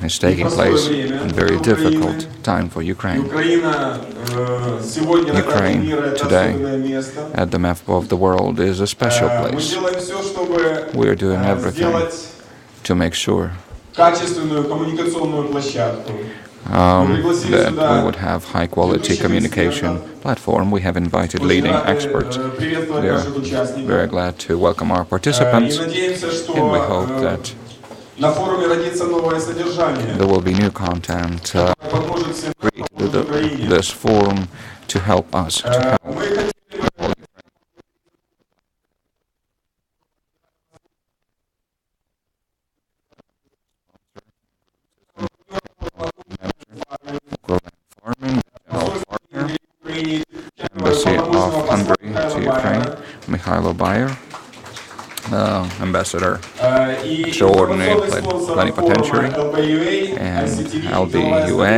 is taking place in a very difficult time for Ukraine. Ukraine today, at the map of the world, is a special place. We are doing everything to make sure that we would have high-quality communication platform. We have invited leading experts. We are very glad to welcome our participants, and we hope that there will be new content created with this forum to help us. Farming, general partner, Embassy of Hungary to Ukraine, Mikhailo Bayer, Ambassador Extraordinary Plenipotentiary, and LBUA,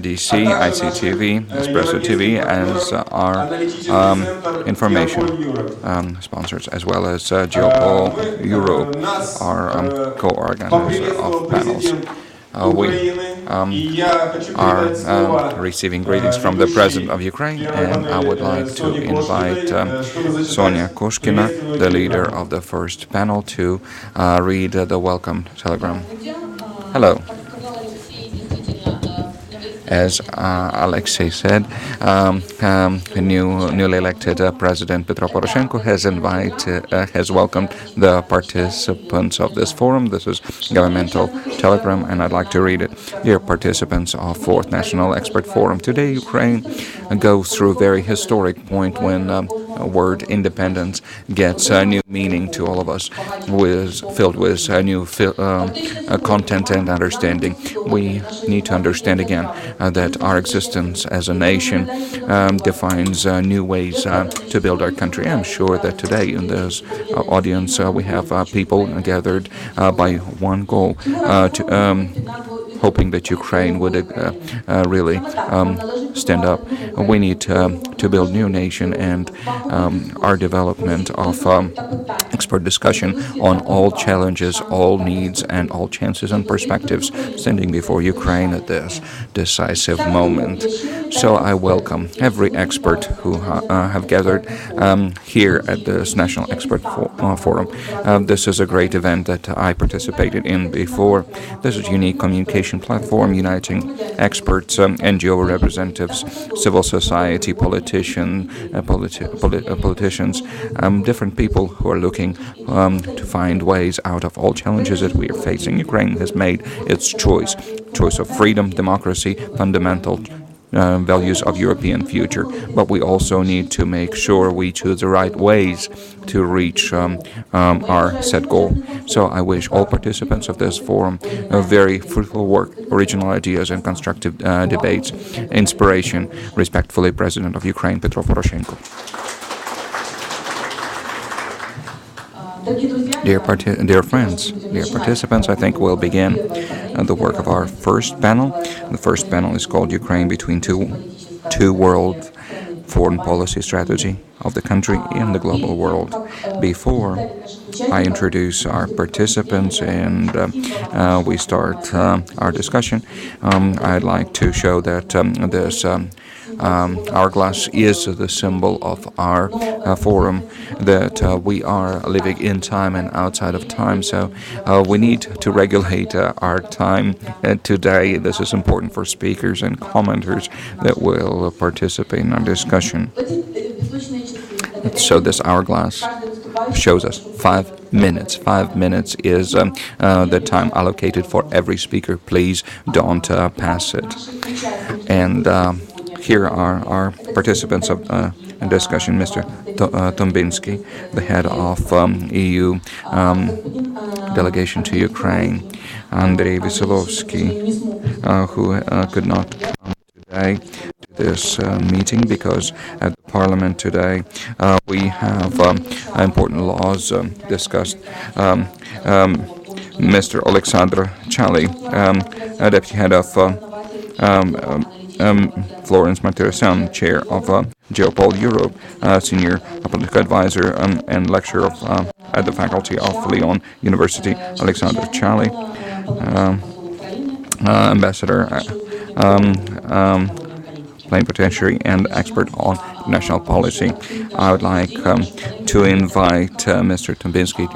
DC, ICTV, Espresso TV as our information sponsors, as well as Geopol Europe, our co-organizer of panels. We are receiving greetings from the President of Ukraine, and I would like to invite Sonia Koshkina, the leader of the first panel, to read the welcome telegram. Hello. As Alexei said, newly elected President Petro Poroshenko has welcomed the participants of this forum. This is governmental telegram, and I'd like to read it. Dear participants of Fourth National Expert Forum, today Ukraine goes through a very historic point when word independence gets a new meaning to all of us, filled with new content and understanding. We need to understand again that our existence as a nation defines new ways to build our country. I'm sure that today in this audience we have people gathered by one goal, hoping that Ukraine would really stand up. We need to build new nation, and our development of expert discussion on all challenges, all needs, and all chances and perspectives standing before Ukraine at this decisive moment. So I welcome every expert who have gathered here at this National Expert Forum. This is a great event that I participated in before. This is a unique communication platform uniting experts, NGO representatives, civil society, politicians, different people who are looking to find ways out of all challenges that we are facing. Ukraine has made its choice of freedom, democracy, fundamental values of European future, but we also need to make sure we choose the right ways to reach our set goal. So I wish all participants of this forum a very fruitful work, original ideas and constructive debates. Inspiration. Respectfully, President of Ukraine, Petro Poroshenko. Dear friends, dear participants, I think we'll begin the work of our first panel. The first panel is called Ukraine Between Two Worlds, Foreign Policy Strategy of the Country in the Global World. Before I introduce our participants and we start our discussion, I'd like to show that this hourglass is the symbol of our forum, that we are living in time and outside of time. So we need to regulate our time today. This is important for speakers and commenters that will participate in our discussion. So this hourglass shows us 5 minutes. 5 minutes is the time allocated for every speaker. Please don't pass it. And here are our participants of discussion: Mr. Tombinsky, the head of EU delegation to Ukraine; Andrei Veselovsky, who could not come today to this meeting because at the Parliament today we have important laws discussed. Mr. Alexander Chaly, deputy head of Florence Martirosyan, chair of Geopol Europe, senior political advisor and lecturer at the faculty of Lyon University. Alexander Chaly, ambassador, um, um, plenipotentiary, and expert on national policy. I would like to invite Mr. Tombinski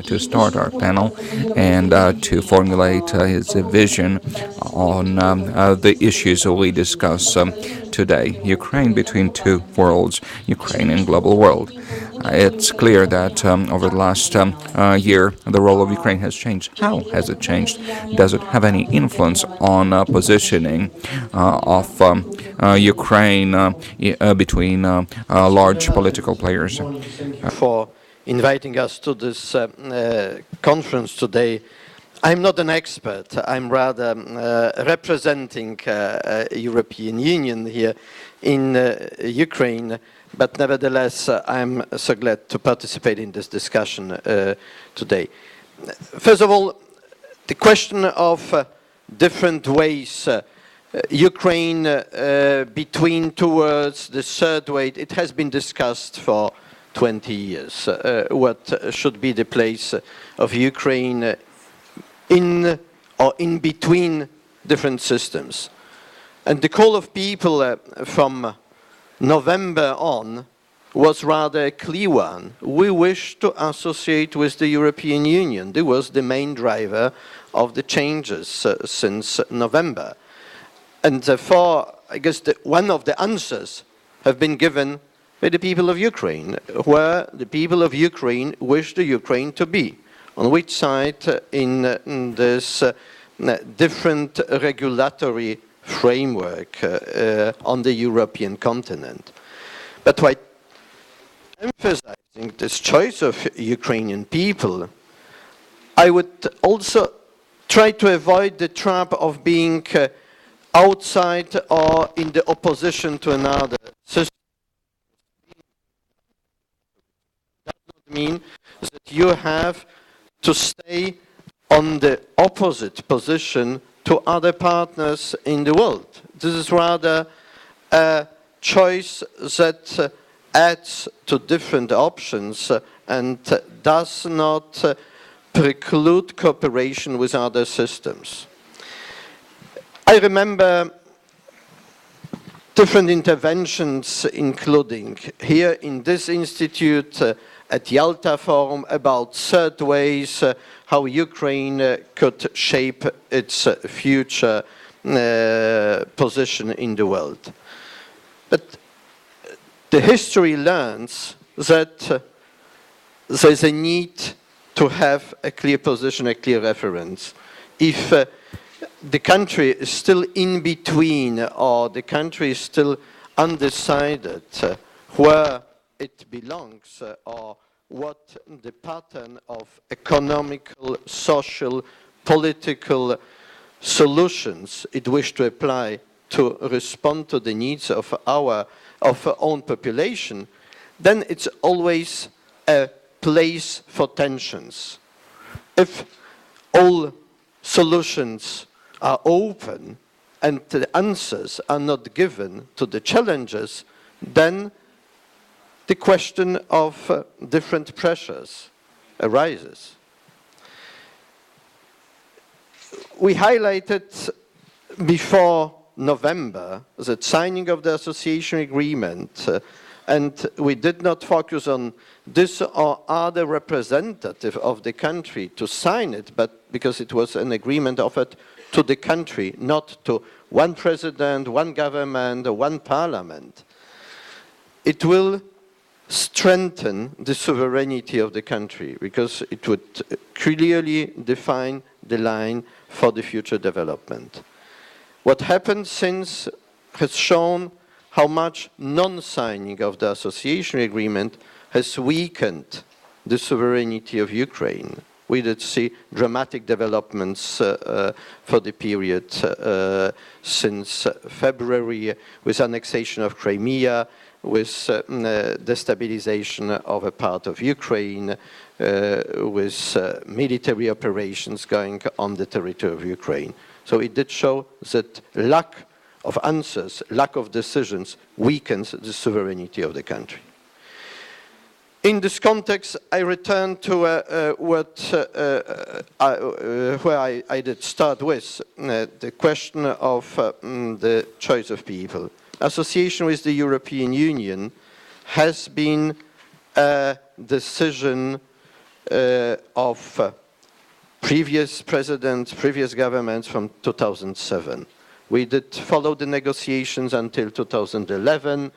to start our panel and to formulate his vision on the issues we discuss today. Ukraine between two worlds, Ukraine and global world. It's clear that over the last year, the role of Ukraine has changed. How has it changed? Does it have any influence on positioning of Ukraine between large political players? For inviting us to this conference today. I'm not an expert. I'm rather representing European Union here in Ukraine. But nevertheless, I'm so glad to participate in this discussion today. First of all, the question of different ways Ukraine between two worlds, the third way, it has been discussed for 20 years. What should be the place of Ukraine in or in between different systems. And the call of people from November on was rather a clear one. We wish to associate with the European Union. This was the main driver of the changes since November. And therefore, I guess one of the answers have been given by the people of Ukraine, where the people of Ukraine wish the Ukraine to be. On which side in this different regulatory framework on the European continent. But by emphasizing this choice of Ukrainian people, I would also try to avoid the trap of being outside or in the opposition to another system. That does not mean that you have to stay on the opposite position to other partners in the world. This is rather a choice that adds to different options and does not preclude cooperation with other systems. I remember different interventions, including here in this institute, at Yalta Forum, about third ways how Ukraine could shape its future position in the world. But the history learns that there's a need to have a clear position, a clear reference. If the country is still in between, or the country is still undecided where it belongs, or what the pattern of economical, social, political solutions it wishes to apply to respond to the needs of our own population, then it's always a place for tensions. If all solutions are open and the answers are not given to the challenges, then the question of different pressures arises. We highlighted before November the signing of the association agreement, and we did not focus on this or other representative of the country to sign it, but because it was an agreement offered to the country, not to one president, one government, or one parliament. It will strengthen the sovereignty of the country because it would clearly define the line for the future development. What happened since has shown how much non-signing of the association agreement has weakened the sovereignty of Ukraine. We did see dramatic developments for the period since February, with annexation of Crimea, with destabilization of a part of Ukraine, with military operations going on the territory of Ukraine. So it did show that lack of answers, lack of decisions weakens the sovereignty of the country. In this context, I return to where I did start with, the question of the choice of people. Association with the European Union has been a decision of previous presidents, previous governments from 2007. We did follow the negotiations until 2011.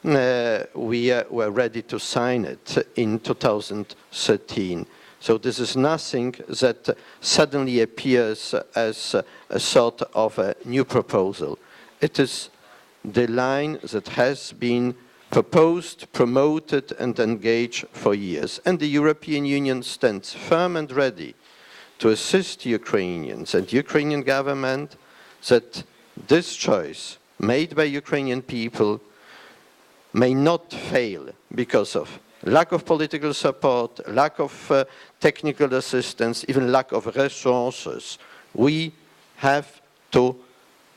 We were ready to sign it in 2013. So this is nothing that suddenly appears as a sort of a new proposal. It is the line that has been proposed, promoted, and engaged for years. And the European Union stands firm and ready to assist Ukrainians and Ukrainian government that this choice made by Ukrainian people may not fail because of lack of political support, lack of technical assistance, even lack of resources. We have to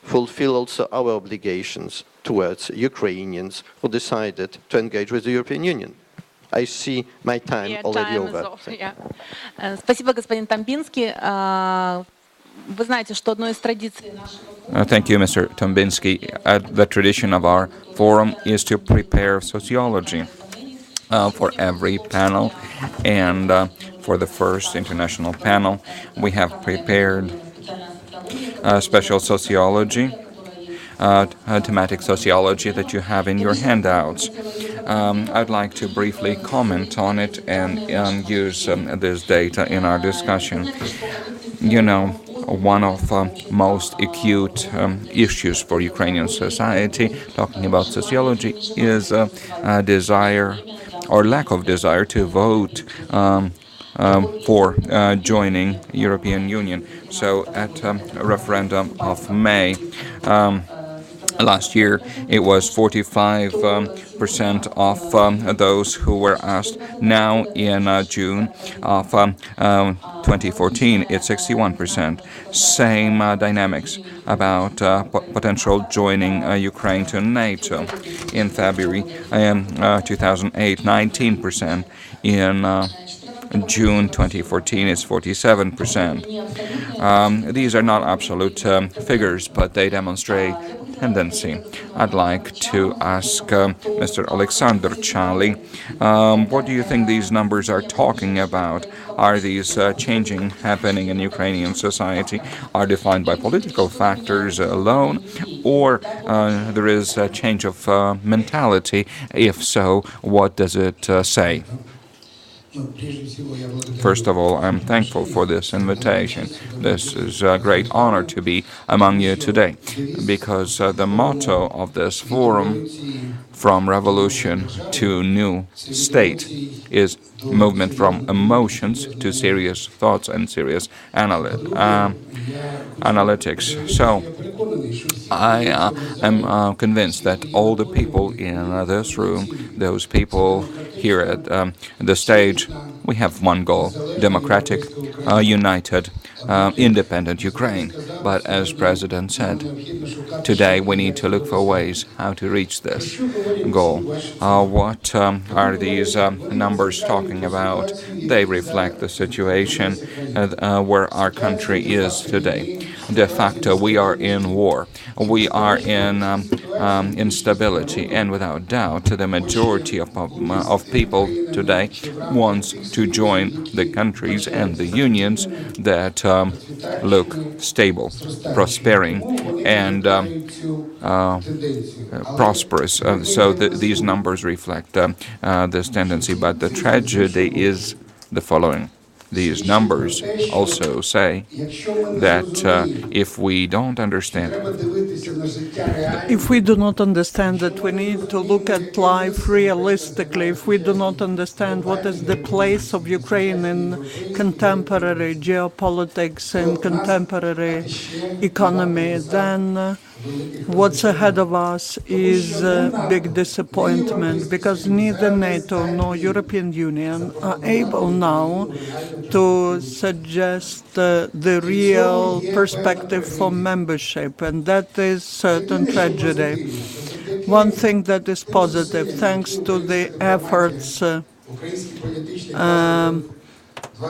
fulfill also our obligations towards Ukrainians who decided to engage with the European Union. I see my time already over. Спасибо, господин Тамбинский. Вы знаете, что одной из традиций нашего... Thank you, Mr. Tombinsky. The tradition of our forum is to prepare sociology for every panel, and for the first international panel, we have prepared special sociology, thematic sociology that you have in your handouts. I'd like to briefly comment on it and use this data in our discussion. You know, one of most acute issues for Ukrainian society, talking about sociology, is a desire or lack of desire to vote for joining European Union. So at a referendum of May last year, it was 45% of those who were asked. Now in June of 2014, it's 61%. Same dynamics about potential joining Ukraine to NATO. In February 2008, 19%. In June 2014 is 47%. These are not absolute figures, but they demonstrate tendency. I'd like to ask Mr. Alexander Chali, what do you think these numbers are talking about? Are these changing happening in Ukrainian society? Are defined by political factors alone, or there is a change of mentality? If so, what does it say? First of all, I'm thankful for this invitation. This is a great honor to be among you today, because the motto of this forum, From Revolution to New State, is movement from emotions to serious thoughts and serious analytics. So I am convinced that all the people in this room, those people here at the stage, we have one goal: democratic, united, independent Ukraine. But as President said, today we need to look for ways how to reach this goal. What are these numbers talking about? They reflect the situation where our country is today. De facto, we are in war. We are in instability, and without doubt, the majority of people today wants to join the countries and the unions that look stable, prospering, and prosperous. So these numbers reflect this tendency, but the tragedy is the following. These numbers also say that if we don't understand, if we do not understand that we need to look at life realistically, if we do not understand what is the place of Ukraine in contemporary geopolitics and contemporary economy, then what's ahead of us is a big disappointment, because neither NATO nor European Union are able now to suggest the real perspective for membership, and that is certain tragedy. One thing that is positive, thanks to the efforts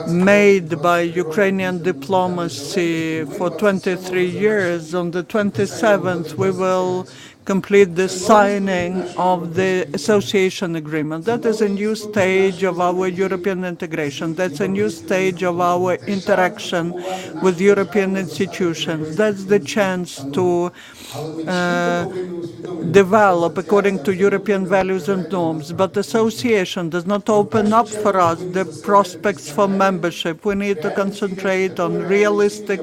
made by Ukrainian diplomacy for 23 years. On the 27th, we will complete the signing of the association agreement. That is a new stage of our European integration. That's a new stage of our interaction with European institutions. That's the chance to develop according to European values and norms. But association does not open up for us the prospects for membership. We need to concentrate on realistic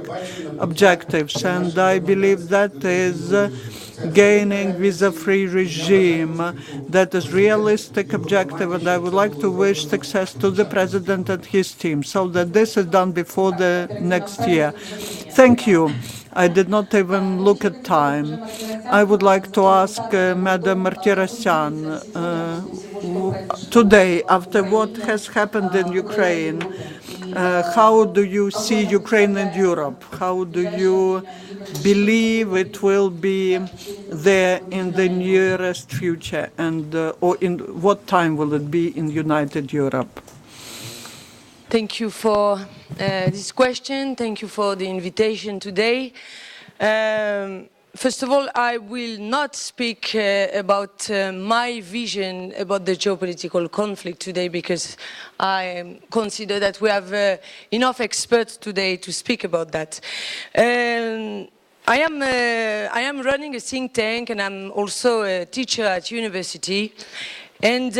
objectives, and I believe that is gaining visa-free regime that is realistic, objective, and I would like to wish success to the President and his team so that this is done before the next year. Thank you. I did not even look at time. I would like to ask Madam Martirosyan, today, after what has happened in Ukraine, how do you see Ukraine and Europe? How do you believe it will be there in the nearest future, and or in what time will it be in United Europe? Thank you for this question. Thank you for the invitation today. First of all, I will not speak about my vision about the geopolitical conflict today, because I consider that we have enough experts today to speak about that. I am running a think tank, and I'm also a teacher at university. And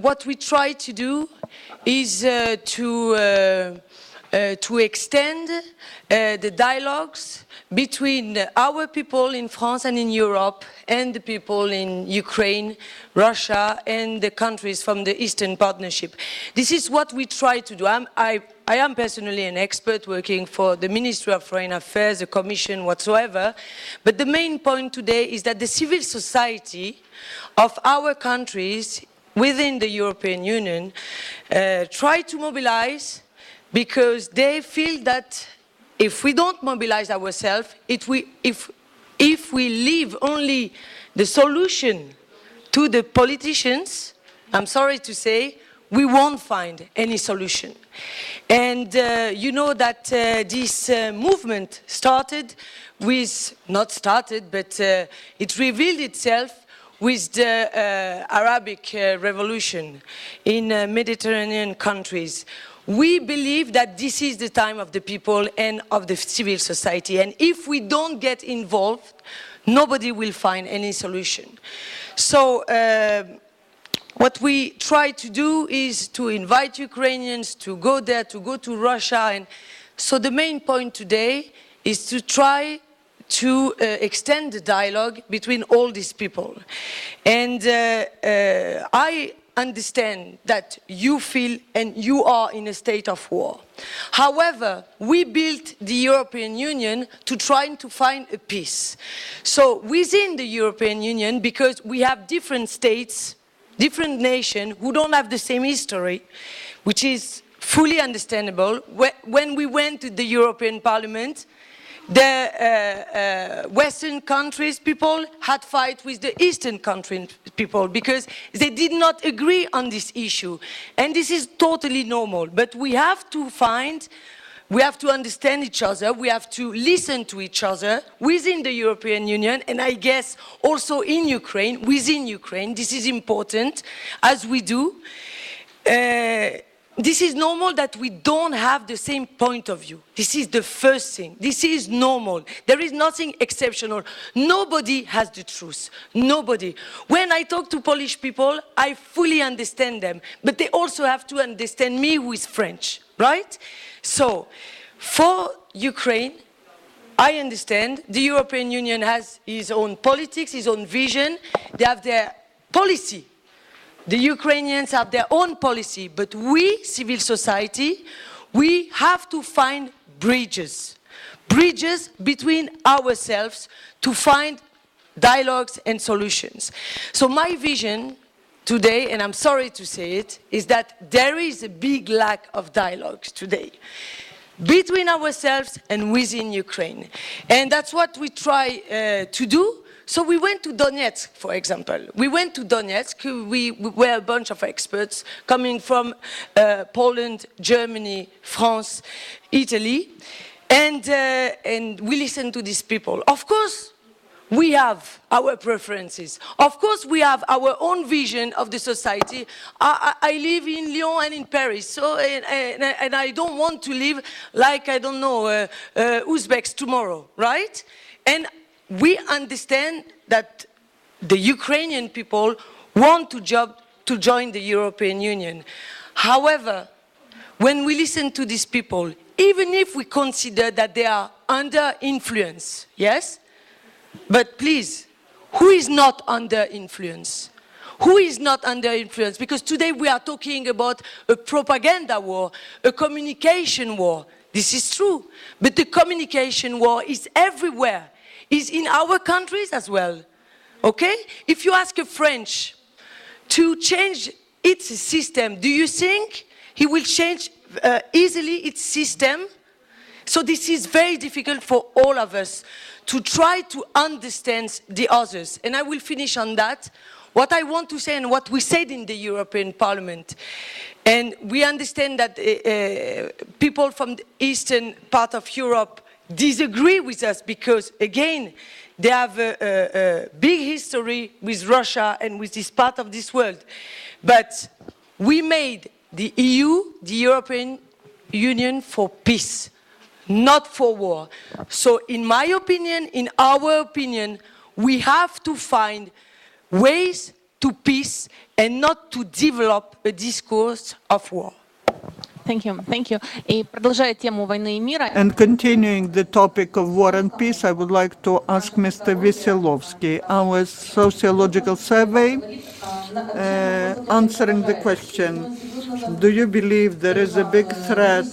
what we try to do is to extend the dialogues between our people in France and in Europe and the people in Ukraine, Russia, and the countries from the Eastern Partnership. This is what we try to do. I am personally an expert working for the Ministry of Foreign Affairs, the Commission, whatsoever. But the main point today is that the civil society of our countries within the European Union try to mobilize, because they feel that if we don't mobilize ourselves, if we leave only the solution to the politicians, I'm sorry to say, we won't find any solution. And you know that this movement started with, not started, but it revealed itself with the Arabic Revolution in Mediterranean countries. We believe that this is the time of the people and of the civil society. And if we don't get involved, nobody will find any solution. So what we try to do is to invite Ukrainians to go there, to go to Russia. And so the main point today is to try to extend the dialogue between all these people. And I understand that you feel and you are in a state of war. However, we built the European Union to try to find a peace. So within the European Union, because we have different states, different nations who don't have the same history, which is fully understandable. When we went to the European Parliament, the Western countries people had fight with the Eastern country people because they did not agree on this issue. And this is totally normal. But we have to understand each other, we have to listen to each other within the European Union, and I guess also in Ukraine, within Ukraine. This is important, as we do. This is normal that we don't have the same point of view. This is the first thing. This is normal. There is nothing exceptional. Nobody has the truth. Nobody. When I talk to Polish people, I fully understand them. But they also have to understand me who is French, right? So, for Ukraine, I understand the European Union has its own politics, its own vision. They have their policy. The Ukrainians have their own policy, but we, civil society, we have to find bridges between ourselves to find dialogues and solutions. So my vision today, and I'm sorry to say it, is that there is a big lack of dialogues today between ourselves and within Ukraine. And that's what we try to do. So we went to Donetsk, for example. We went to Donetsk. We were a bunch of experts coming from Poland, Germany, France, Italy, and we listened to these people. Of course, we have our preferences. Of course, we have our own vision of the society. I live in Lyon and in Paris, so and I don't want to live like, I don't know, Uzbeks tomorrow, right? And we understand that the Ukrainian people want to join the European Union. However, when we listen to these people, even if we consider that they are under influence, yes? But please, who is not under influence? Who is not under influence? Because today we are talking about a propaganda war, a communication war. This is true. But the communication war is everywhere. Is in our countries as well. Okay? If you ask a French to change its system, do you think he will change easily its system? So this is very difficult for all of us to try to understand the others. And I will finish on that. What I want to say and what we said in the European Parliament. And we understand that people from the eastern part of Europe disagree with us because, again, they have a big history with Russia and with this part of this world. But we made the EU, the European Union, for peace, not for war. So in my opinion, in our opinion, we have to find ways to peace and not to develop a discourse of war. Thank you, thank you. И продолжая тему войны и мира. And continuing the topic of war and peace, I would like to ask Mr. Veselovsky, our sociological survey, answering the question, do you believe there is a big threat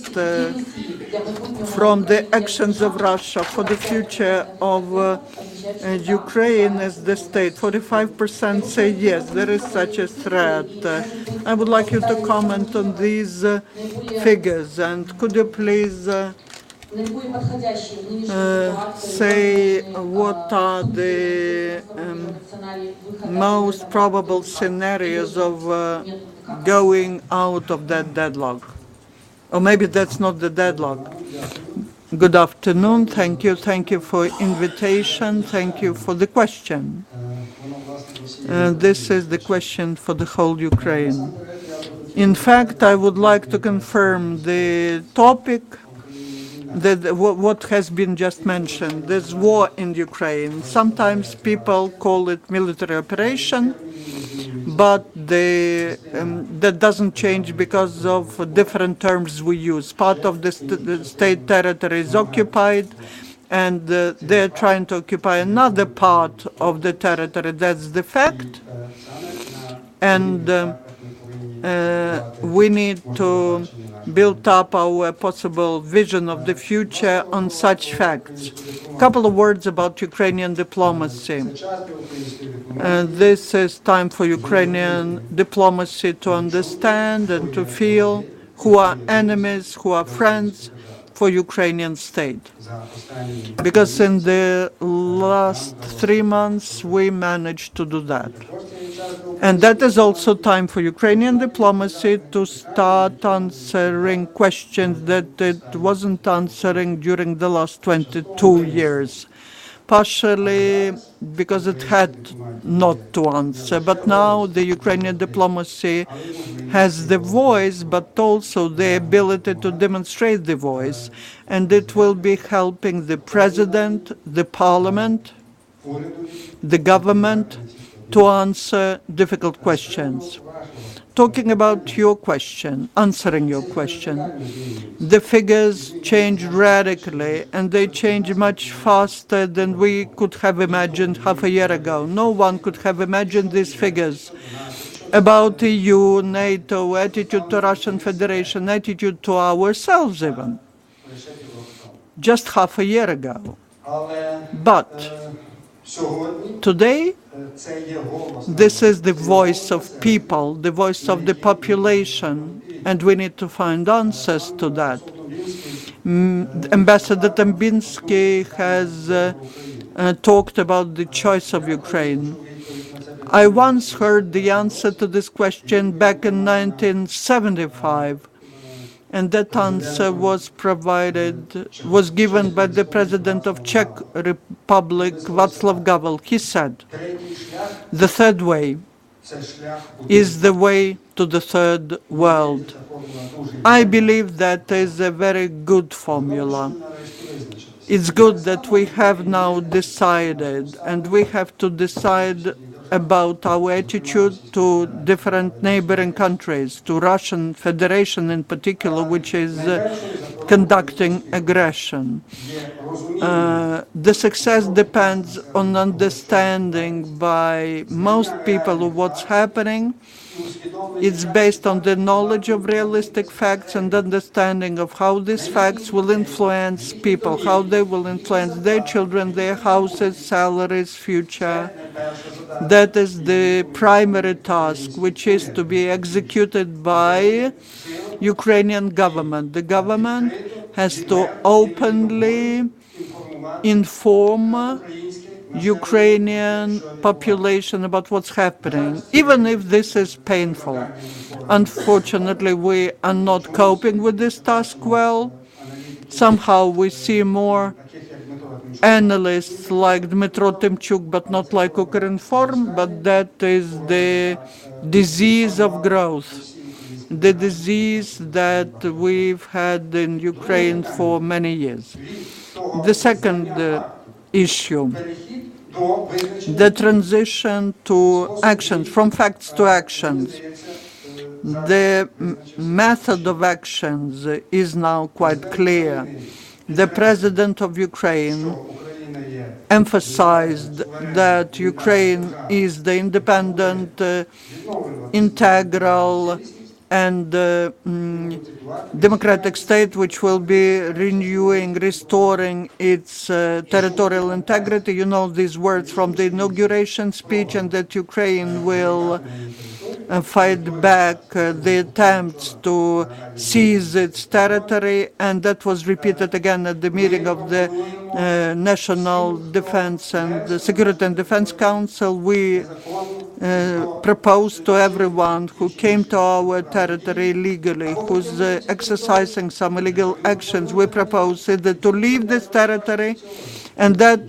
from the actions of Russia for the future of Ukraine as the state? 45% say yes, there is such a threat. I would like you to comment on these figures, and could you please say what are the most probable scenarios of going out of that deadlock? Or maybe that's not the deadlock. Good afternoon. Thank you. Thank you for invitation. Thank you for the question. This is the question for the whole Ukraine. In fact, I would like to confirm the topic that what has been just mentioned. There's war in Ukraine. Sometimes people call it military operation, but that doesn't change because of different terms we use. Part of the state territory is occupied, and they're trying to occupy another part of the territory. That's the fact. And we need to build up our possible vision of the future on such facts. A couple of words about Ukrainian diplomacy. This is time for Ukrainian diplomacy to understand and to feel who are enemies, who are friends for Ukrainian state. Because in the last 3 months, we managed to do that. And that is also time for Ukrainian diplomacy to start answering questions that it wasn't answering during the last 22 years. Partially because it had not to answer. But now the Ukrainian diplomacy has the voice, but also the ability to demonstrate the voice. And it will be helping the president, the parliament, the government to answer difficult questions. Talking about your question, answering your question, the figures change radically, and they change much faster than we could have imagined half a year ago. No one could have imagined these figures about EU, NATO, attitude to Russian Federation, attitude to ourselves even, just half a year ago. But today, this is the voice of people, the voice of the population, and we need to find answers to that. Ambassador Tambinsky has talked about the choice of Ukraine. I once heard the answer to this question back in 1975, and that answer was given by the President of Czech Republic, Václav Havel. He said, "The third way is the way to the third world." I believe that is a very good formula. It's good that we have now decided, and we have to decide about our attitude to different neighboring countries, to Russian Federation in particular, which is conducting aggression. The success depends on understanding by most people of what's happening. It's based on the knowledge of realistic facts and understanding of how these facts will influence people, how they will influence their children, their houses, salaries, future. That is the primary task, which is to be executed by Ukrainian government. The government has to openly inform Ukrainian population about what's happening, even if this is painful. Unfortunately, we are not coping with this task well. Somehow we see more analysts like Dmytro Tymchuk, but not like Ukrinform, but that is the disease of growth, the disease that we've had in Ukraine for many years. The second issue, the transition to actions, from facts to actions. The method of actions is now quite clear. The President of Ukraine emphasized that Ukraine is the independent, integral, and democratic state which will be renewing, restoring its territorial integrity. You know these words from the inauguration speech, and that Ukraine will fight back the attempts to seize its territory, and that was repeated again at the meeting of the National Defense and the Security and Defense Council. We propose to everyone who came to our territory illegally, who's exercising some illegal actions, we propose either to leave this territory, and that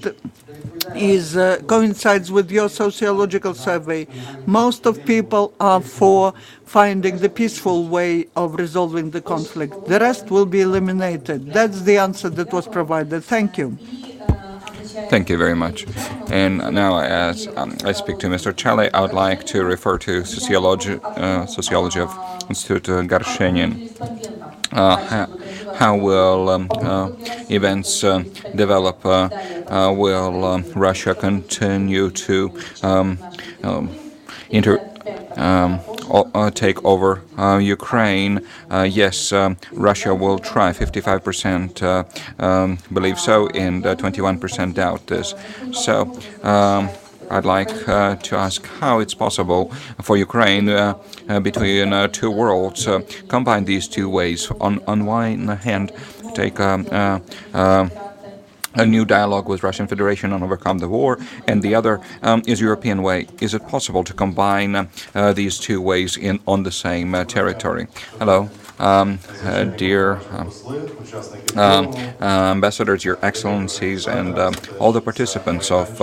coincides with your sociological survey. Most of people are for finding the peaceful way of resolving the conflict. The rest will be eliminated. That's the answer that was provided. Thank you. Thank you very much. And now, as I speak to Mr. Chale, I would like to refer to sociology of Institute Garshenin. How will events develop? Will Russia continue to take over Ukraine? Yes, Russia will try. 55% believe so, and 21% doubt this. So I'd like to ask how it's possible for Ukraine between two worlds combine these two ways. On one hand, take a new dialogue with Russian Federation and overcome the war, and the other is European way. Is it possible to combine these two ways on the same territory? Hello, dear ambassadors, your excellencies, and all the participants of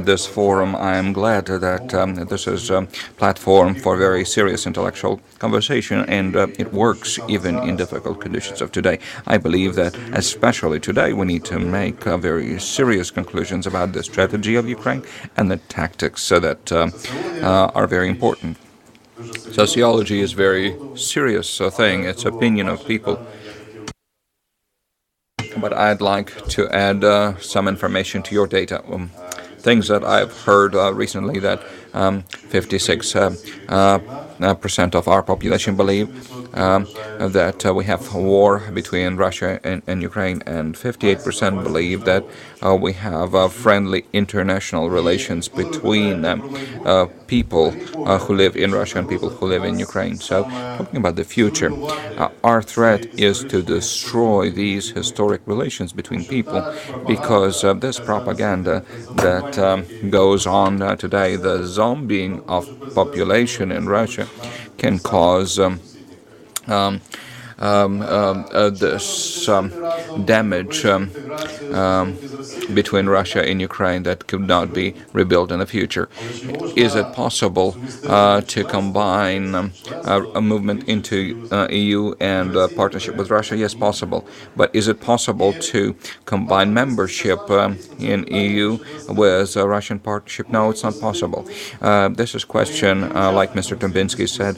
this forum. I am glad that this is a platform for very serious intellectual conversation, and it works even in difficult conditions of today. I believe that especially today we need to make very serious conclusions about the strategy of Ukraine and the tactics that are very important. Sociology is a very serious thing. It's opinion of people. But I'd like to add some information to your data. Things that I've heard recently, that 56% of our population believe that we have a war between Russia and Ukraine, and 58% believe that we have friendly international relations between people who live in Russia and people who live in Ukraine. So, talking about the future, our threat is to destroy these historic relations between people, because this propaganda that goes on today, the zombieing of population in Russia, can cause this damage between Russia and Ukraine that could not be rebuilt in the future. Is it possible to combine a movement into EU and partnership with Russia? Yes, possible. But is it possible to combine membership in EU with Russian partnership? No, it's not possible. This is a question, like Mr. Tambinsky said,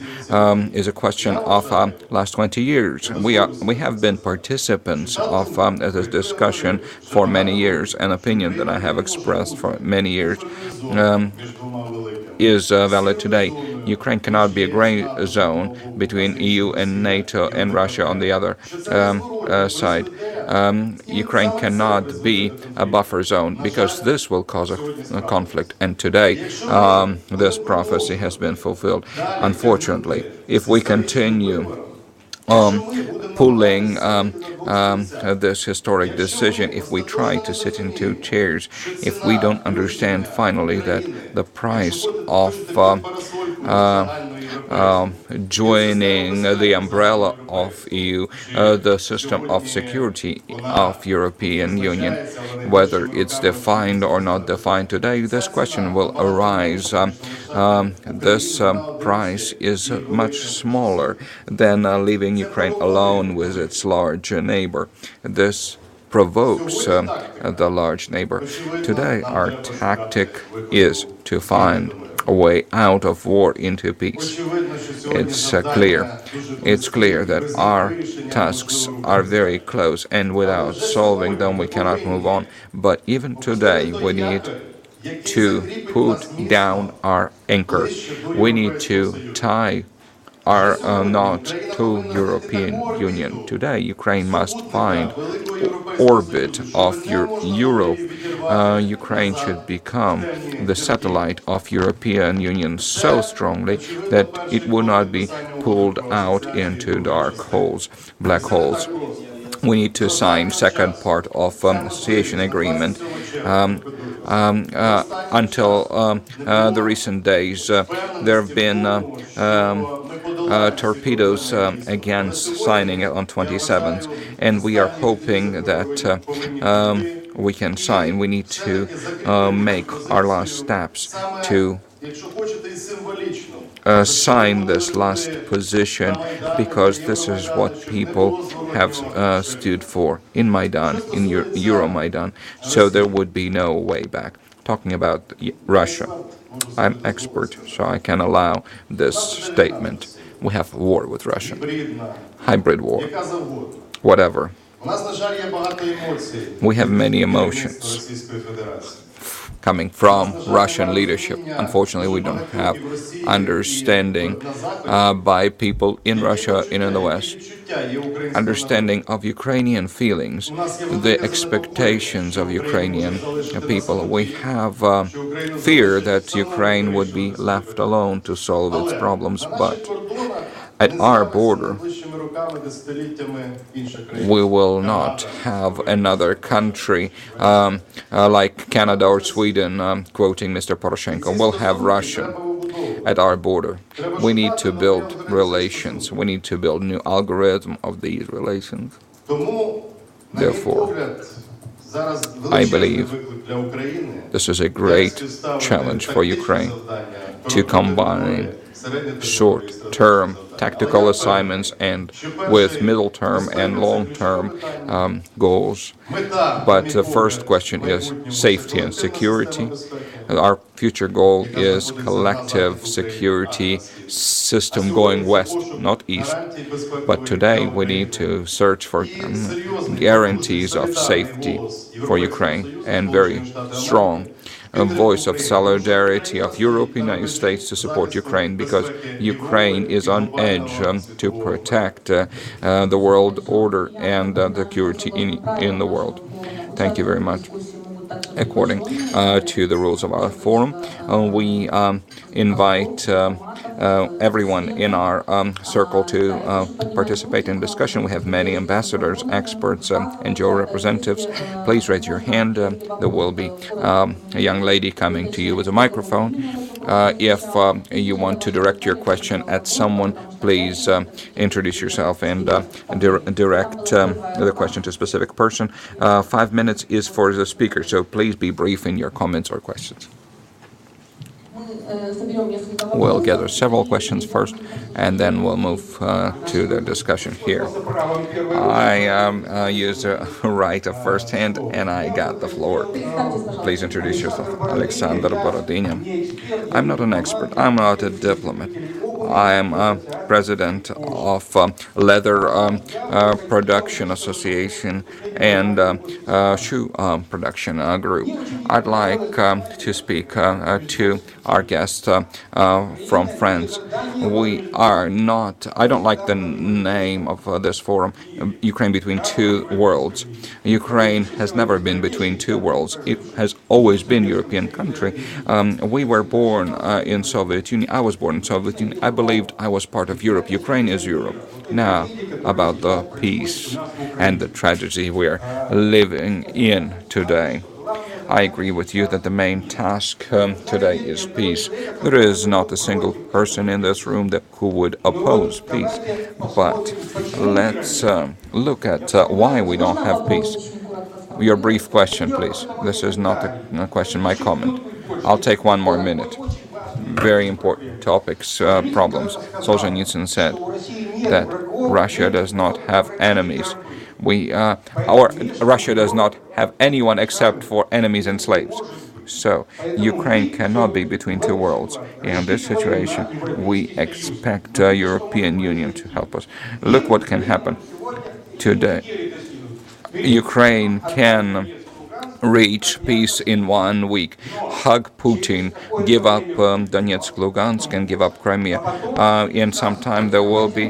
is a question of last 20 years. We have been participants of this discussion for many years. An opinion that I have expressed for many years is valid today. Ukraine cannot be a gray zone between EU and NATO and Russia on the other side. Ukraine cannot be a buffer zone, because this will cause a conflict. And today, this prophecy has been fulfilled. Unfortunately, if we continue pulling this historic decision, if we try to sit in two chairs, if we don't understand finally that the price of joining the umbrella of EU, the system of security of European Union, whether it's defined or not defined today, this question will arise. This price is much smaller than leaving Ukraine alone with its large neighbor. This provokes the large neighbor. Today, our tactic is to find a way out of war into peace. It's clear. It's clear that our tasks are very close, and without solving them, we cannot move on. But even today, we need to put down our anchor. We need to tie our knot to European Union. Today, Ukraine must find orbit of Europe. Ukraine should become the satellite of European Union so strongly that it will not be pulled out into dark holes, black holes. We need to sign second part of association agreement. Until the recent days, there have been torpedoes against signing it on 27th, and we are hoping that we can sign. We need to make our last steps to sign this last position, because this is what people have stood for in Maidan, in Euromaidan, so there would be no way back. Talking about Russia, I'm expert, so I can allow this statement. We have war with Russia, hybrid war, whatever. We have many emotions coming from Russian leadership. Unfortunately, we don't have understanding by people in Russia and in the West, understanding of Ukrainian feelings, the expectations of Ukrainian people. We have fear that Ukraine would be left alone to solve its problems, but at our border, we will not have another country like Canada or Sweden, quoting Mr. Poroshenko. We'll have Russia at our border. We need to build relations. We need to build a new algorithm of these relations. Therefore, I believe this is a great challenge for Ukraine to combine short-term tactical assignments and with middle-term and long-term goals. But the first question is safety and security. Our future goal is collective security system going west, not east. But today we need to search for guarantees of safety for Ukraine, and very strong a voice of solidarity of Europe, United States to support Ukraine, because Ukraine is on edge to protect the world order and the security in the world. Thank you very much. According to the rules of our forum, we invite everyone in our circle to participate in discussion. We have many ambassadors, experts, NGO representatives. Please raise your hand. There will be a young lady coming to you with a microphone. If you want to direct your question at someone, please introduce yourself and direct the question to a specific person. 5 minutes is for the speaker, so please be brief in your comments or questions. We'll gather several questions first, and then we'll move to the discussion here. I used a right of first hand, and I got the floor. Please introduce yourself. Alexander Borodina. I'm not an expert. I'm not a diplomat. I am president of Leather Production Association and Shoe Production Group. I'd like to speak to our guest from France. We are not, I don't like the name of this forum, Ukraine Between Two Worlds. Ukraine has never been between two worlds. It has always been a European country. We were born in Soviet Union. I was born in Soviet Union. I believed I was part of Europe. Ukraine is Europe. Now, about the peace and the tragedy we're living in today. I agree with you that the main task today is peace. There is not a single person in this room who would oppose peace. But let's look at why we don't have peace. Your brief question, please. This is not a question, my comment. I'll take 1 more minute. Very important topics, problems. Solzhenitsyn said that Russia does not have enemies. Russia does not have anyone except for enemies and slaves. So Ukraine cannot be between two worlds. In this situation, we expect the European Union to help us. Look what can happen today. Ukraine can reach peace in 1 week. Hug Putin, give up Donetsk, Lugansk, and give up Crimea. In some time, there will be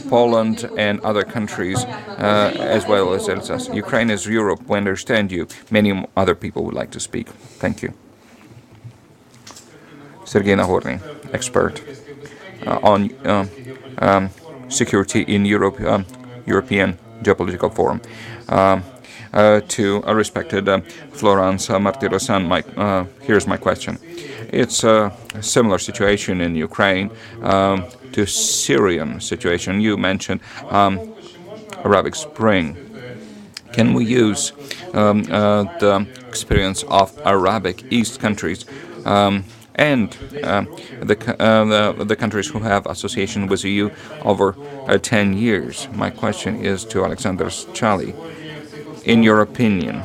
Poland and other countries, as well as Alsace. Ukraine is Europe. We understand you. Many other people would like to speak. Thank you. Sergei Nahorny, expert on security in Europe, European Geopolitical Forum. To a respected Florence Martirosyan, here's my question. It's a similar situation in Ukraine to Syrian situation. You mentioned Arabic Spring. Can we use the experience of Arabic East countries and the countries who have association with the EU over 10 years? My question is to Alexander Schally. In your opinion,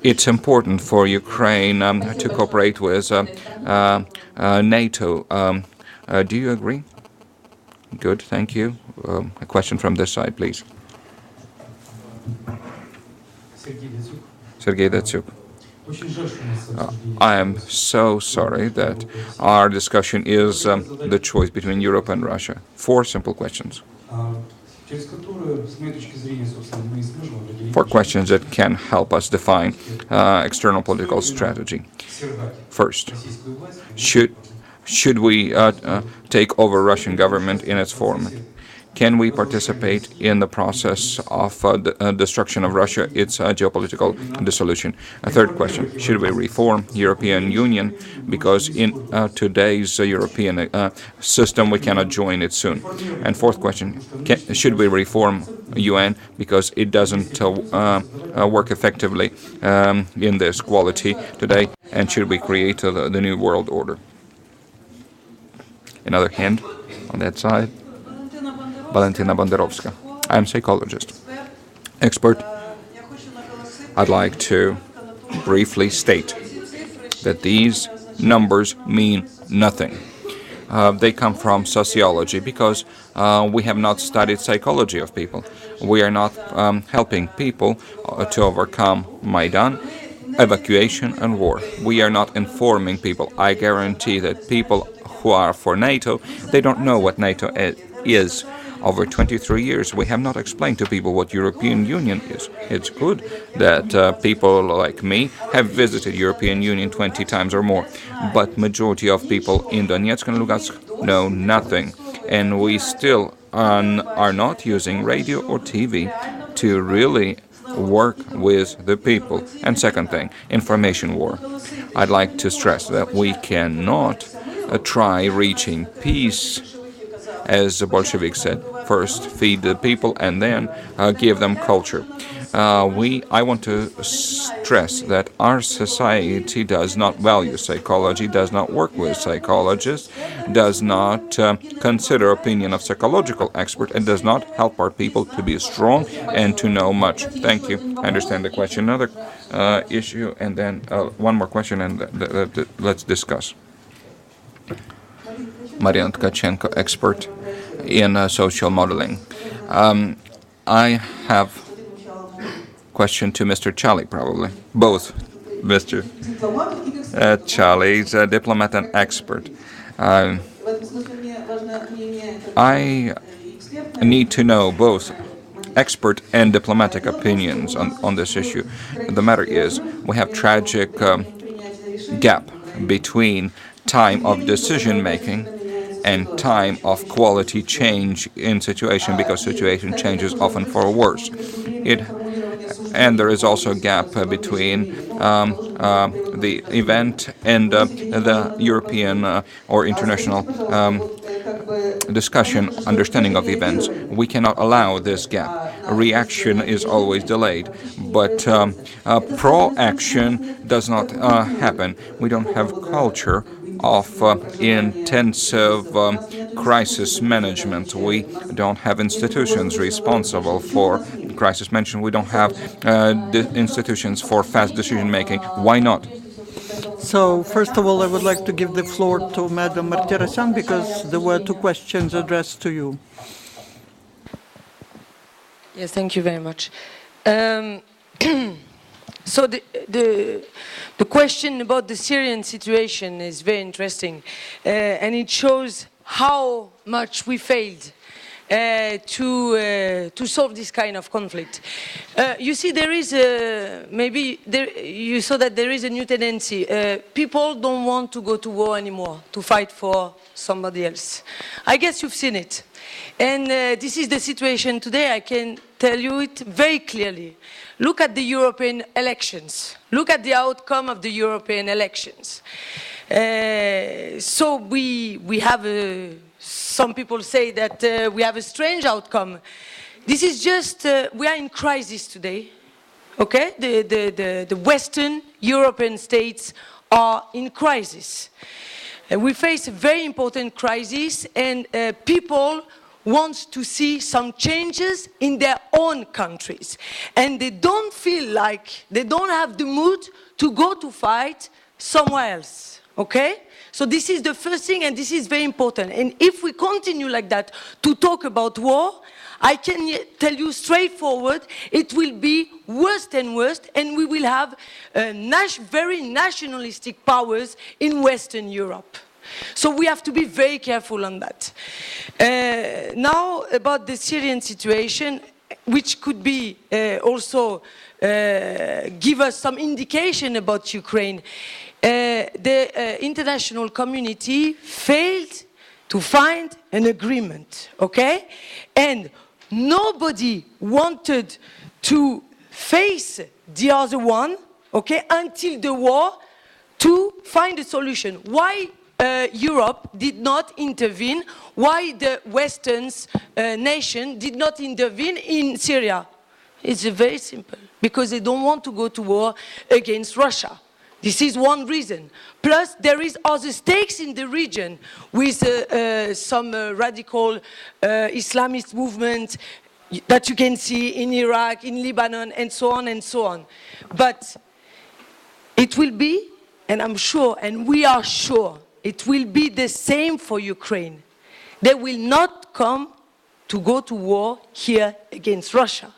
it's important for Ukraine to cooperate with NATO. Do you agree? Good, thank you. A question from this side, please. Sergei Datsyuk. I am so sorry that our discussion is the choice between Europe and Russia. 4 simple questions. 4 questions that can help us define external political strategy. First, should we take over Russian government in its form? Can we participate in the process of the destruction of Russia, its geopolitical dissolution? A third question, should we reform European Union? Because in today's European system, we cannot join it soon. And fourth question, should we reform UN? Because it doesn't work effectively in this quality today. And should we create the new world order? Another hand on that side. Valentina Bondarovska. I'm a psychologist, expert. I'd like to briefly state that these numbers mean nothing. They come from sociology because we have not studied psychology of people. We are not helping people to overcome Maidan, evacuation, and war. We are not informing people. I guarantee that people who are for NATO, they don't know what NATO is. Over 23 years, we have not explained to people what European Union is. It's good that people like me have visited European Union 20 times or more, but majority of people in Donetsk and Lugansk know nothing, and we still are not using radio or TV to really work with the people. And second thing, information war. I'd like to stress that we cannot try reaching peace, as the Bolsheviks said, first feed the people and then give them culture. I want to stress that our society does not value psychology, does not work with psychologists, does not consider opinion of psychological expert, and does not help our people to be strong and to know much. Thank you. I understand the question. Another issue, and then one more question, and let's discuss. Marian Tkachenko, expert in social modeling. I have question to Mr. Chali, probably. Both, Mr. Chali is a diplomat and expert. I need to know both expert and diplomatic opinions on this issue. The matter is, we have tragic gap between time of decision making and time of quality change in situation, because situation changes often for worse. And there is also a gap between the event and the European or international discussion, understanding of events. We cannot allow this gap. Reaction is always delayed, but pro-action does not happen. We don't have culture of intensive crisis management. We don't have institutions responsible for crisis management. We don't have institutions for fast decision making. Why not? So, first of all, I would like to give the floor to Madam Martirosyan, because there were two questions addressed to you. Yes, thank you very much. So the question about the Syrian situation is very interesting, and it shows how much we failed to solve this kind of conflict. You see, there is you saw that there is a new tendency. People don't want to go to war anymore, to fight for somebody else. I guess you've seen it. And this is the situation today. I can tell you it very clearly. Look at the European elections. Look at the outcome of the European elections. So we have some people say that we have a strange outcome. This is just, we are in crisis today, okay? The Western European states are in crisis. We face a very important crisis, and people want to see some changes in their own countries. And they don't feel like, they don't have the mood to go to fight somewhere else, okay? So this is the first thing, and this is very important. And if we continue like that to talk about war, I can tell you straightforward, it will be worse and worse, and we will have very nationalistic powers in Western Europe. So we have to be very careful on that. Now, about the Syrian situation, which could be also give us some indication about Ukraine. The international community failed to find an agreement, okay? And nobody wanted to face the other one, okay, until the war, to find a solution. Why Europe did not intervene? Why the Western nation did not intervene in Syria? It's very simple. Because they don't want to go to war against Russia. This is one reason. Plus, there is other stakes in the region with some radical Islamist movement that you can see in Iraq, in Lebanon, and so on and so on. But it will be, and I'm sure, and we are sure, it will be the same for Ukraine. They will not come to go to war here against Russia.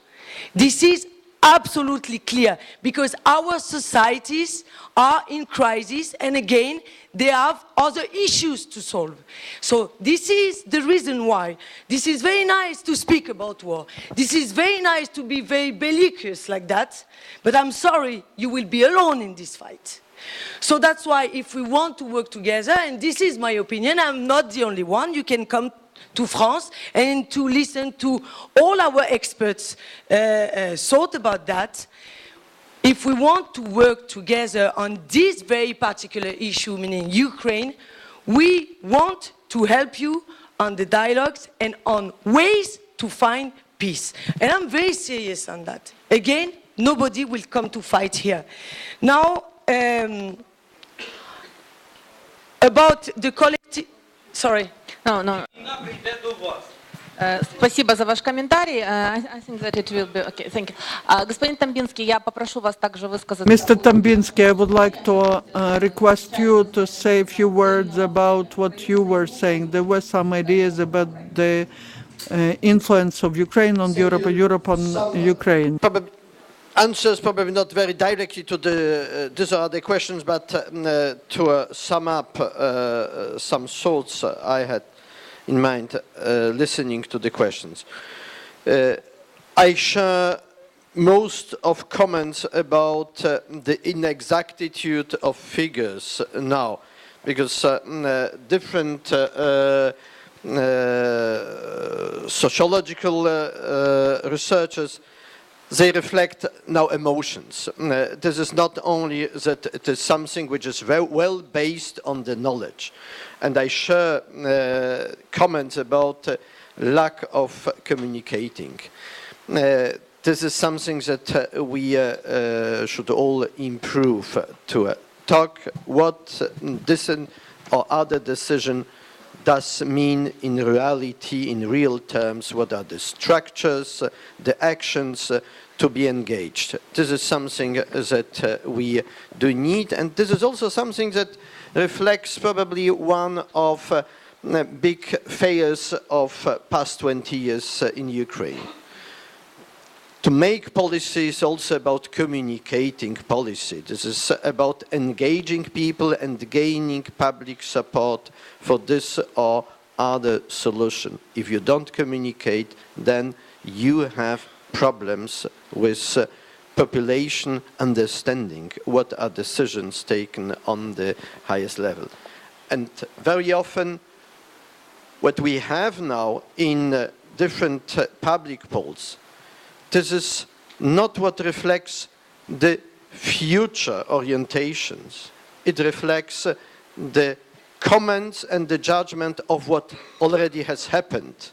This is absolutely clear, because our societies are in crisis, and again, they have other issues to solve. So this is the reason why. This is very nice to speak about war. This is very nice to be very bellicose like that, but I'm sorry, you will be alone in this fight. So that's why if we want to work together, and this is my opinion, I'm not the only one, you can come to France and to listen to all our experts thought about that. If we want to work together on this very particular issue, meaning Ukraine, we want to help you on the dialogues and on ways to find peace. And I'm very serious on that. Again, nobody will come to fight here. Now, about the collective... Sorry. No. Спасибо за ваш комментарий. I think that it will be okay. Thank you. Господин Тамбинский, я попрошу вас также высказать. Mr. Tambinsky, I would like to request you to say a few words about what you were saying. There were some ideas about the influence of Ukraine on Europe on Ukraine. Answers probably not very directly to these are the questions, but to sum up some thoughts I had in mind listening to the questions. I share most of comments about the inexactitude of figures now, because different sociological researchers, they reflect now emotions. This is not only that it is something which is very well based on the knowledge. And I share comments about lack of communicating. This is something that we should all improve to talk what this or other decision does mean in reality, in real terms, what are the structures, the actions to be engaged. This is something that we do need, and this is also something that reflects probably one of big failures of past 20 years in Ukraine. To make policy is also about communicating policy. This is about engaging people and gaining public support for this or other solution. If you don't communicate, then you have problems with population understanding what are decisions taken on the highest level. And very often, what we have now in different public polls, this is not what reflects the future orientations. It reflects the comments and the judgment of what already has happened.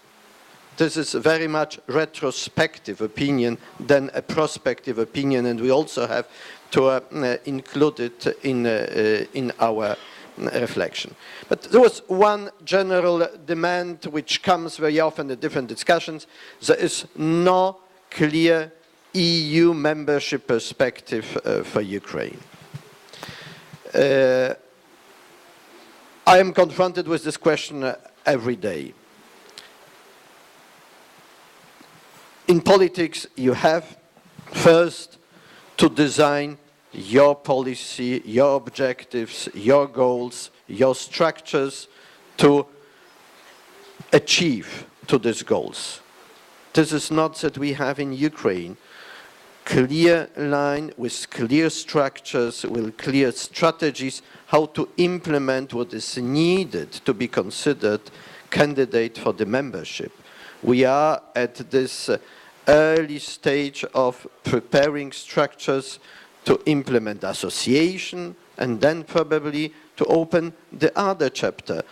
This is very much retrospective opinion than a prospective opinion, and we also have to include it in our reflection. But there was one general demand which comes very often in different discussions. There is no clear EU membership perspective for Ukraine. I am confronted with this question every day. In politics, you have first to design your policy, your objectives, your goals, your structures to achieve to these goals. This is not that we have in Ukraine clear line with clear structures, with clear strategies, how to implement what is needed to be considered candidate for the membership. We are at this early stage of preparing structures to implement association and then probably to open the other chapter.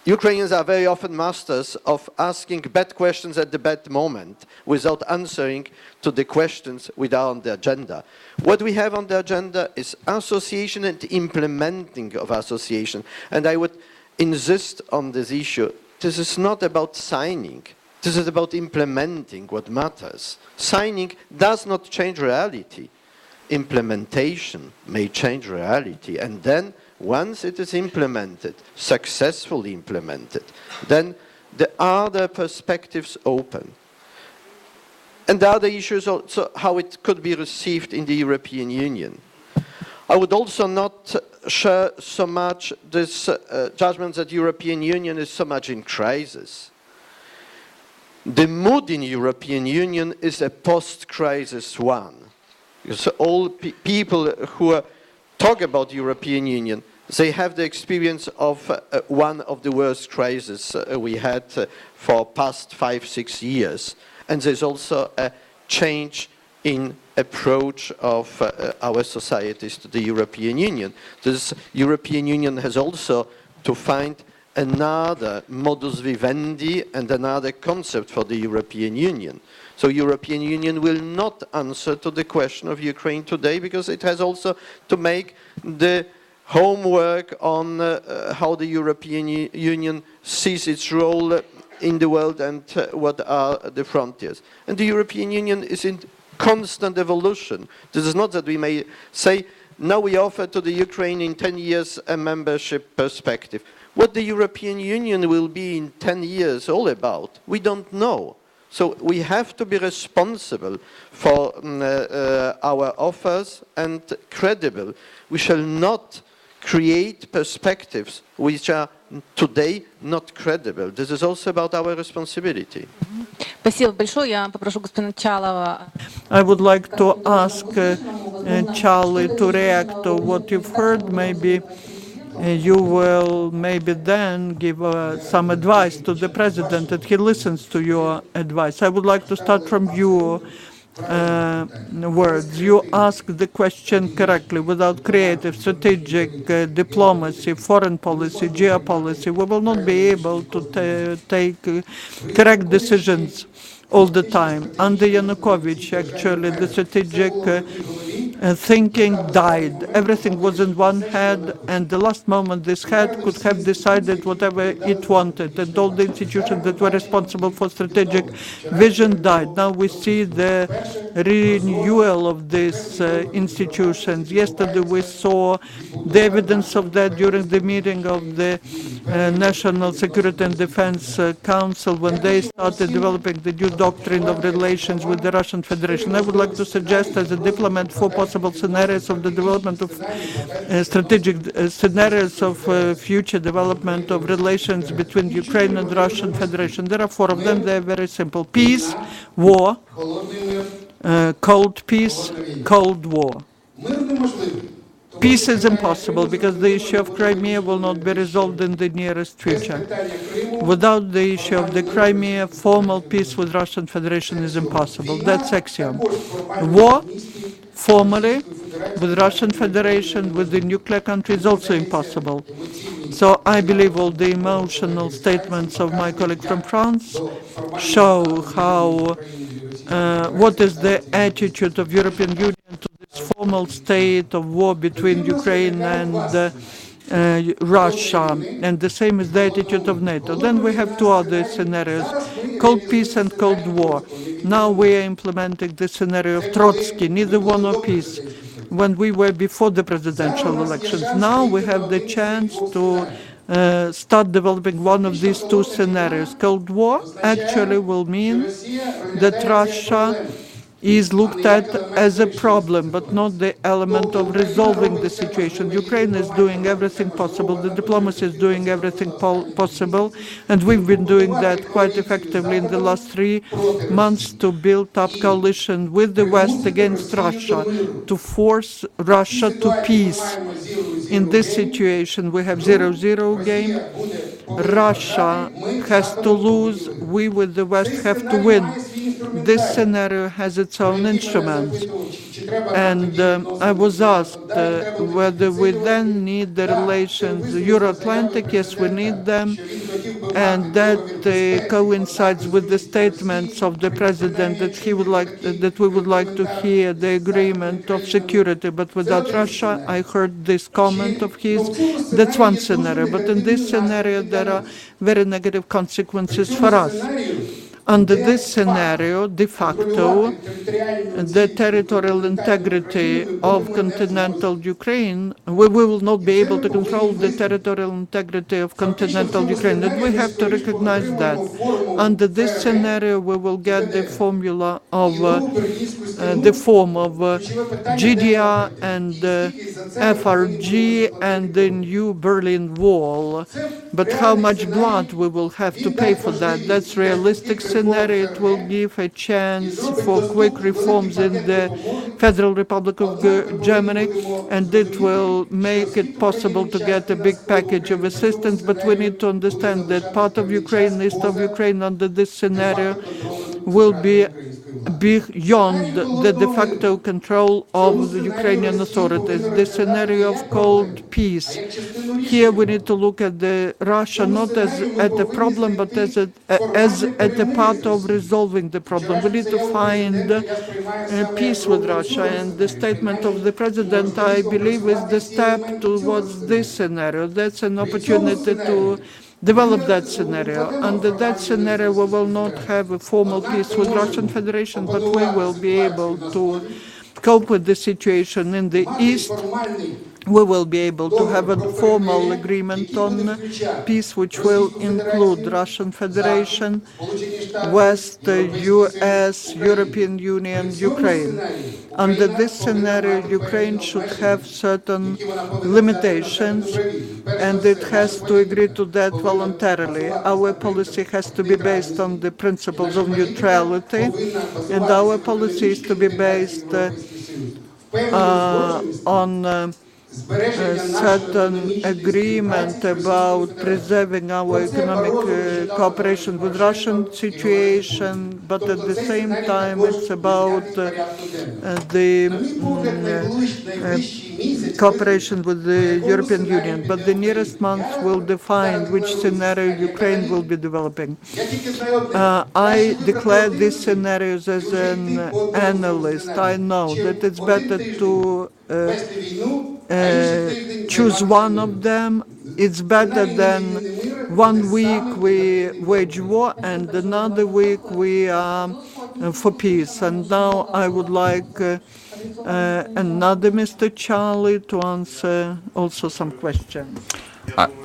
Ukrainians are very often masters of asking bad questions at the bad moment without answering to the questions which are on the agenda. What we have on the agenda is association and implementing of association. And I would insist on this issue. This is not about signing. This is about implementing what matters. Signing does not change reality. implementation may change reality. And then once it is implemented, successfully implemented, then the other perspectives open. And the other issue is also how it could be received in the European Union. I would also not share so much this judgment that the European Union is so much in crisis. The mood in the European Union is a post-crisis one. Because all people who talk about the European Union, they have the experience of one of the worst crises we had for past 5-6 years. And there's also a change in approach of our societies to the European Union. This European Union has also to find another modus vivendi and another concept for the European Union. So European Union will not answer to the question of Ukraine today because it has also to make the homework on how the European Union sees its role in the world and what are the frontiers. And the European Union is in constant evolution. This is not that we may say, now we offer to the Ukraine in 10 years a membership perspective. What the European Union will be in 10 years all about, we don't know. So we have to be responsible for our offers and credible. We shall not create perspectives which are today not credible. This is also about our responsibility. Спасибо большое. Я попрошу господина Чалова. I would like to ask Charlie to react to what you've heard. Maybe you will maybe then give some advice to the president that he listens to your advice. I would like to start from your words. You asked the question correctly. Without creative, strategic diplomacy, foreign policy, geopolicy, we will not be able to take correct decisions all the time. Under Yanukovych, actually, the strategic thinking died. Everything was in one head, and the last moment this head could have decided whatever it wanted, and all the institutions that were responsible for strategic vision died. Now we see the renewal of these institutions. Yesterday we saw the evidence of that during the meeting of the National Security and Defense Council when they started developing the new doctrine of relations with the Russian Federation. I would like to suggest as a diplomat four possible scenarios of the development of strategic scenarios of future development of relations between Ukraine and Russian Federation. There are four of them. They are very simple: peace, war, cold peace, cold war. Peace is impossible because the issue of Crimea will not be resolved in the nearest future. Without the issue of the Crimea, formal peace with Russian Federation is impossible. That's axiom. War, formally, with Russian Federation, with the nuclear country, is also impossible. So I believe all the emotional statements of my colleague from France show how what is the attitude of European Union to this formal state of war between Ukraine and Russia, and the same is the attitude of NATO. Then we have two other scenarios, cold peace and cold war. Now we are implementing the scenario of Trotsky, neither war nor peace, when we were before the presidential elections. Now we have the chance to start developing one of these two scenarios. Cold war actually will mean that Russia is looked at as a problem, but not the element of resolving the situation. Ukraine is doing everything possible. The diplomacy is doing everything possible, and we've been doing that quite effectively in the last 3 months to build up coalition with the West against Russia, to force Russia to peace. In this situation, we have 0-0 game. Russia has to lose. We with the West have to win. This scenario has its own instruments. And I was asked whether we then need the relations Euro-Atlantic. Yes, we need them. And that coincides with the statements of the president that he would like, that we would like to hear the agreement of security. But without Russia, I heard this comment of his. That's one scenario. But in this scenario, there are very negative consequences for us. Under this scenario, de facto, the territorial integrity of continental Ukraine, we will not be able to control the territorial integrity of continental Ukraine, and we have to recognize that. Under this scenario, we will get the formula of the form of GDR and FRG and the new Berlin Wall. But how much blood we will have to pay for that? That's realistic scenario. It will give a chance for quick reforms in the Federal Republic of Germany, and it will make it possible to get a big package of assistance. But we need to understand that part of Ukraine, east of Ukraine, under this scenario, will be beyond the de facto control of the Ukrainian authorities. The scenario of cold peace. Here we need to look at Russia not as at a problem, but as at a part of resolving the problem. We need to find peace with Russia, and the statement of the president, I believe, is the step towards this scenario. That's an opportunity to develop that scenario. Under that scenario, we will not have a formal peace with Russian Federation, but we will be able to cope with the situation in the east. We will be able to have a formal agreement on peace, which will include Russian Federation, West, US, European Union, Ukraine. Under this scenario, Ukraine should have certain limitations, and it has to agree to that voluntarily. Our policy has to be based on the principles of neutrality, and our policy is to be based on certain agreement about preserving our economic cooperation with Russian situation, but at the same time it's about the cooperation with the European Union. But the nearest months will define which scenario Ukraine will be developing. I declare these scenarios as an analyst. I know that it's better to choose one of them. It's better than 1 week we wage war and another week we are for peace. And now I would like another Mr. Charlie to answer also some questions.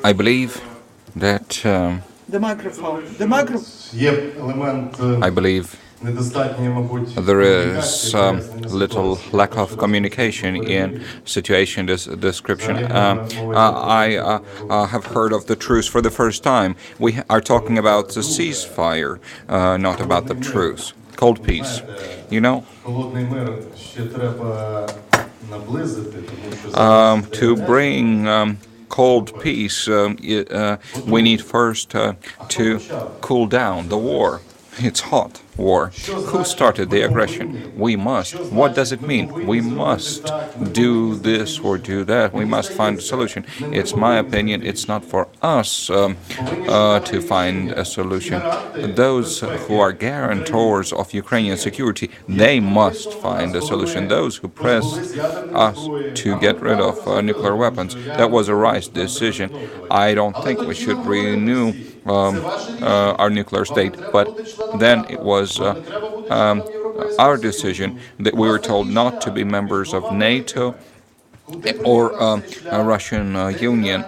I believe that The microphone. I believe there is little lack of communication in situation description. I have heard of the truce for the first time. We are talking about the ceasefire, not about the truce. Cold peace. You know, to bring cold peace, we need first to cool down the war. It's hot war. Who started the aggression? We must. What does it mean? We must do this or do that. We must find a solution. It's my opinion. It's not for us to find a solution. Those who are guarantors of Ukrainian security, they must find a solution. Those who press us to get rid of nuclear weapons, that was a right decision. I don't think we should renew our nuclear state, but then it was our decision that we were told not to be members of NATO or Russian Union.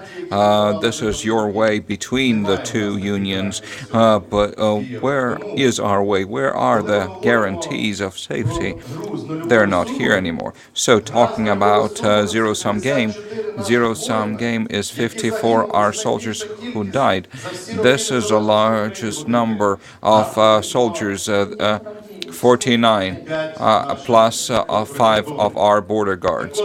This is your way between the two unions, but where is our way? Where are the guarantees of safety? They're not here anymore. So talking about zero-sum game is 54 our soldiers who died. This is the largest number of soldiers, 49 plus 5 of our border guards.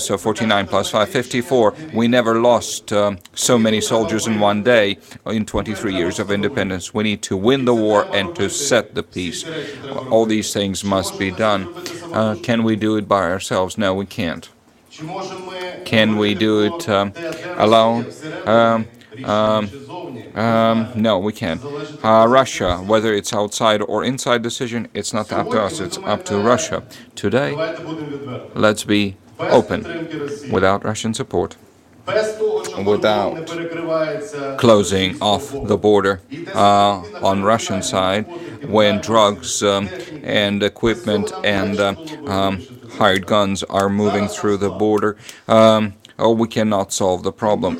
So 49 plus 5, 54. We never lost so many soldiers in one day in 23 years of independence. We need to win the war and to set the peace. All these things must be done. Can we do it by ourselves? No, we can't. Can we do it alone? No, we can't. Russia, whether it's outside or inside decision, it's not up to us, it's up to Russia. Today, let's be open. Without Russian support, without closing off the border on Russian side, when drugs and equipment and hired guns are moving through the border, we cannot solve the problem.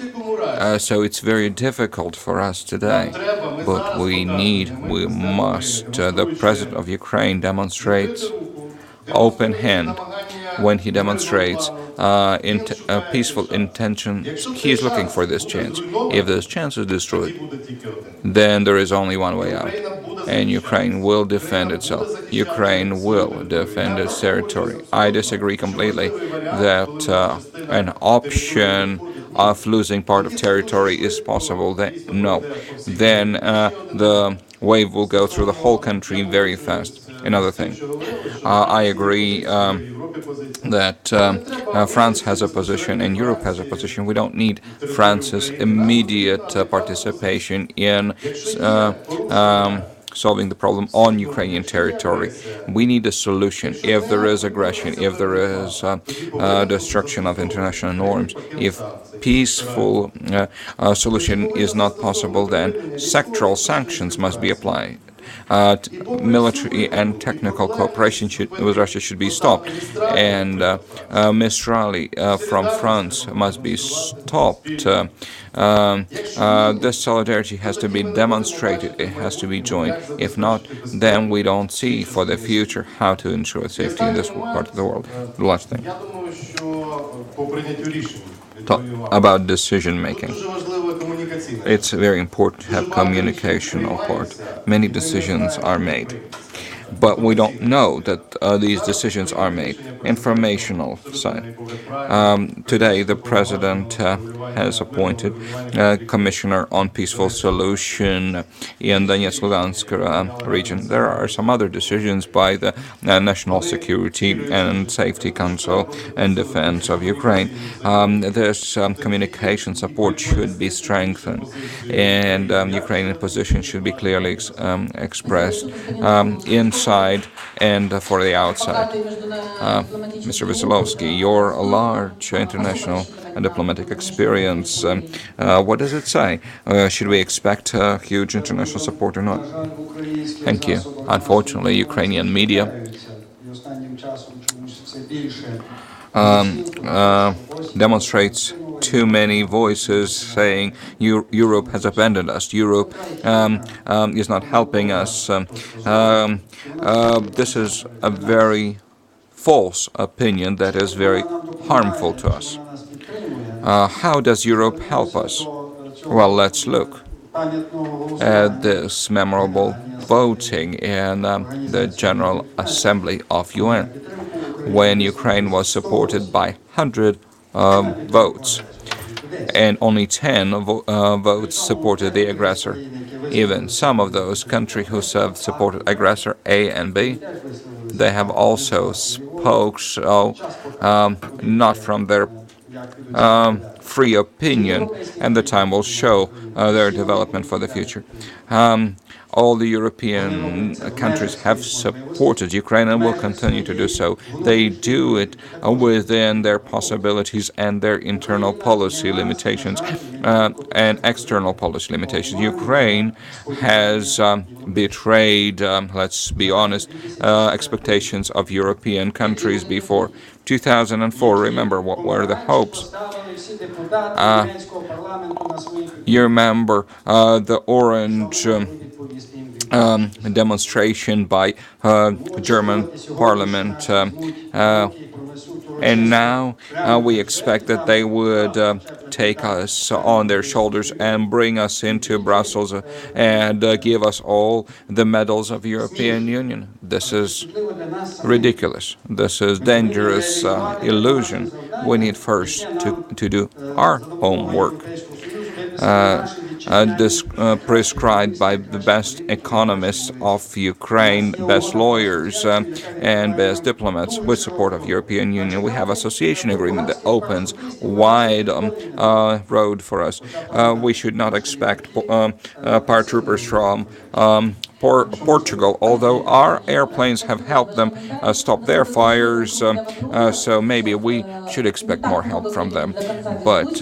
So it's very difficult for us today, but we must, the President of Ukraine demonstrates open hand when he demonstrates peaceful intentions. He is looking for this chance. If this chance is destroyed, then there is only one way out, and Ukraine will defend itself. Ukraine will defend its territory. I disagree completely that an option of losing part of territory is possible. No. Then the wave will go through the whole country very fast. Another thing, I agree that France has a position and Europe has a position. We don't need France's immediate participation in solving the problem on Ukrainian territory. We need a solution. If there is aggression, if there is destruction of international norms, if peaceful solution is not possible, then sectoral sanctions must be applied. Military and technical cooperation with Russia should be stopped, and Mistral from France must be stopped. This solidarity has to be demonstrated, it has to be joined. If not, then we don't see for the future how to ensure safety in this part of the world. The last thing. About decision making. It's very important to have communicational part. Many decisions are made, but we don't know that these decisions are made. Informational side. Today, the President has appointed a Commissioner on Peaceful Solution in the Donetsk-Lugansk region. There are some other decisions by the National Security and Safety Council and Defense of Ukraine. This communication support should be strengthened, and Ukrainian position should be clearly expressed inside and for the outside. Mr. Veselovsky, your large international and diplomatic experience, what does it say? Should we expect huge international support or not? Thank you. Unfortunately, Ukrainian media demonstrates too many voices saying Europe has abandoned us, Europe is not helping us. This is a very false opinion that is very harmful to us. How does Europe help us? Well, let's look at this memorable voting in the General Assembly of UN, when Ukraine was supported by 100 votes, and only 10 votes supported the aggressor. Even some of those countries who have supported aggressor A and B, they have also spoke not from their free opinion, and the time will show their development for the future. All the European countries have supported Ukraine and will continue to do so. They do it within their possibilities and their internal policy limitations and external policy limitations. Ukraine has betrayed, let's be honest, expectations of European countries before. 2004, remember what were the hopes? You remember the orange demonstration by German parliament, and now we expect that they would take us on their shoulders and bring us into Brussels and give us all the medals of European Union. This is ridiculous. This is dangerous illusion. We need first to do our homework. Prescribed by the best economists of Ukraine, best lawyers, and best diplomats with support of European Union. We have association agreement that opens wide road for us. We should not expect paratroopers from Portugal, although our airplanes have helped them stop their fires, so maybe we should expect more help from them. But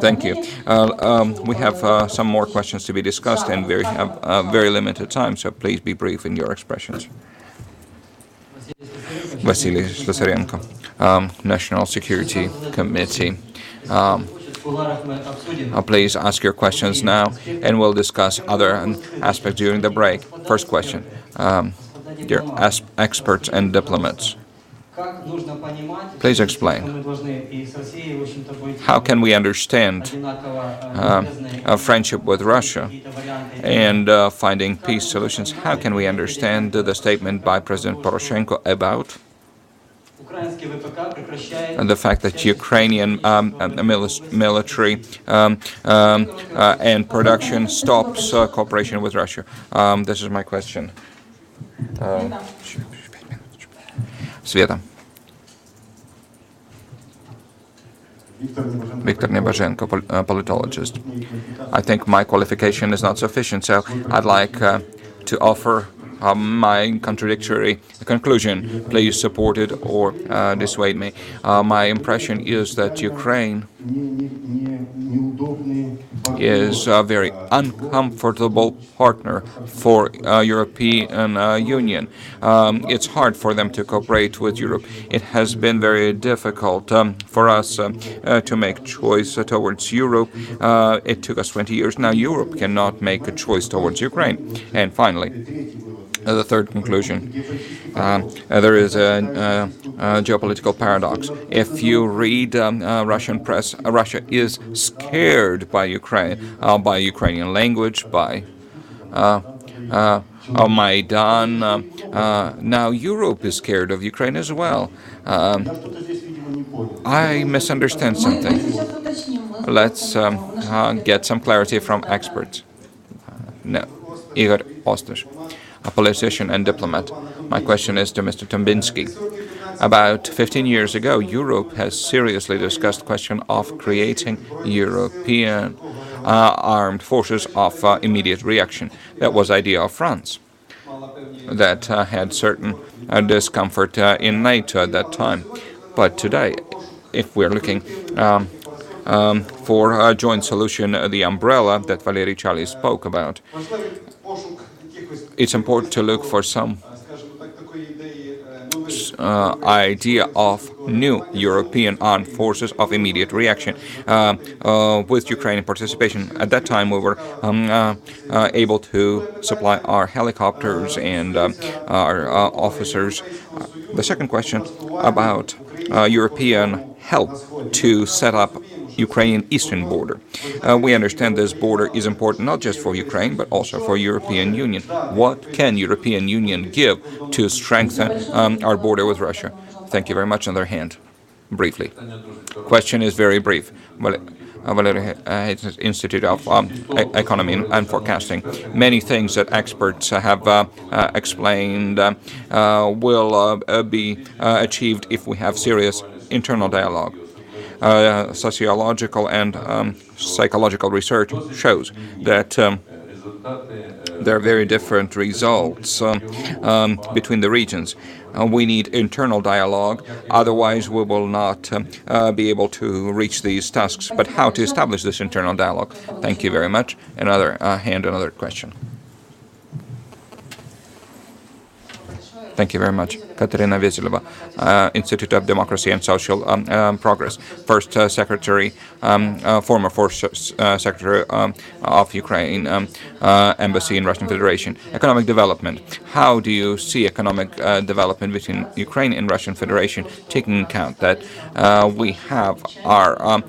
thank you. We have some more questions to be discussed, and we have very limited time, so please be brief in your expressions. Vasily Slazarenko, National Security Committee. Please ask your questions now, and we'll discuss other aspects during the break. First question, dear experts and diplomats. Please explain. How can we understand a friendship with Russia and finding peace solutions? How can we understand the statement by President Poroshenko about the fact that Ukrainian military and production stops cooperation with Russia? This is my question. Sveta. Viktor Nebozhenko, politologist. I think my qualification is not sufficient, so I'd like to offer my contradictory conclusion. Please support it or dissuade me. My impression is that Ukraine is a very uncomfortable partner for European Union. It's hard for them to cooperate with Europe. It has been very difficult for us to make choice towards Europe. It took us 20 years. Now Europe cannot make a choice towards Ukraine. And finally, the third conclusion, there is a geopolitical paradox. If you read Russian press, Russia is scared by Ukraine, by Ukrainian language, by Maidan. Now Europe is scared of Ukraine as well. I misunderstand something. Let's get some clarity from experts. No, Igor Ostash, a politician and diplomat. My question is to Mr. Tambinsky. About 15 years ago, Europe has seriously discussed the question of creating European armed forces of immediate reaction. That was the idea of France. That had certain discomfort in NATO at that time. But today, if we're looking for a joint solution, the umbrella that Valery Chaly spoke about, it's important to look for some idea of new European armed forces of immediate reaction with Ukrainian participation. At that time, we were able to supply our helicopters and our officers. The second question about European help to set up Ukrainian eastern border. We understand this border is important not just for Ukraine, but also for European Union. What can European Union give to strengthen our border with Russia? Thank you very much. On the other hand, briefly. Question is very brief. Valery Institute of Economy and Forecasting. Many things that experts have explained will be achieved if we have serious internal dialogue. Sociological and psychological research shows that there are very different results between the regions. We need internal dialogue, otherwise we will not be able to reach these tasks. But how to establish this internal dialogue? Thank you very much. Another another question. Thank you very much. Katerina Veselova, Institute of Democracy and Social Progress. First Secretary, former First Secretary of Ukraine Embassy in Russian Federation. Economic development. How do you see economic development between Ukraine and Russian Federation, taking into account that we have our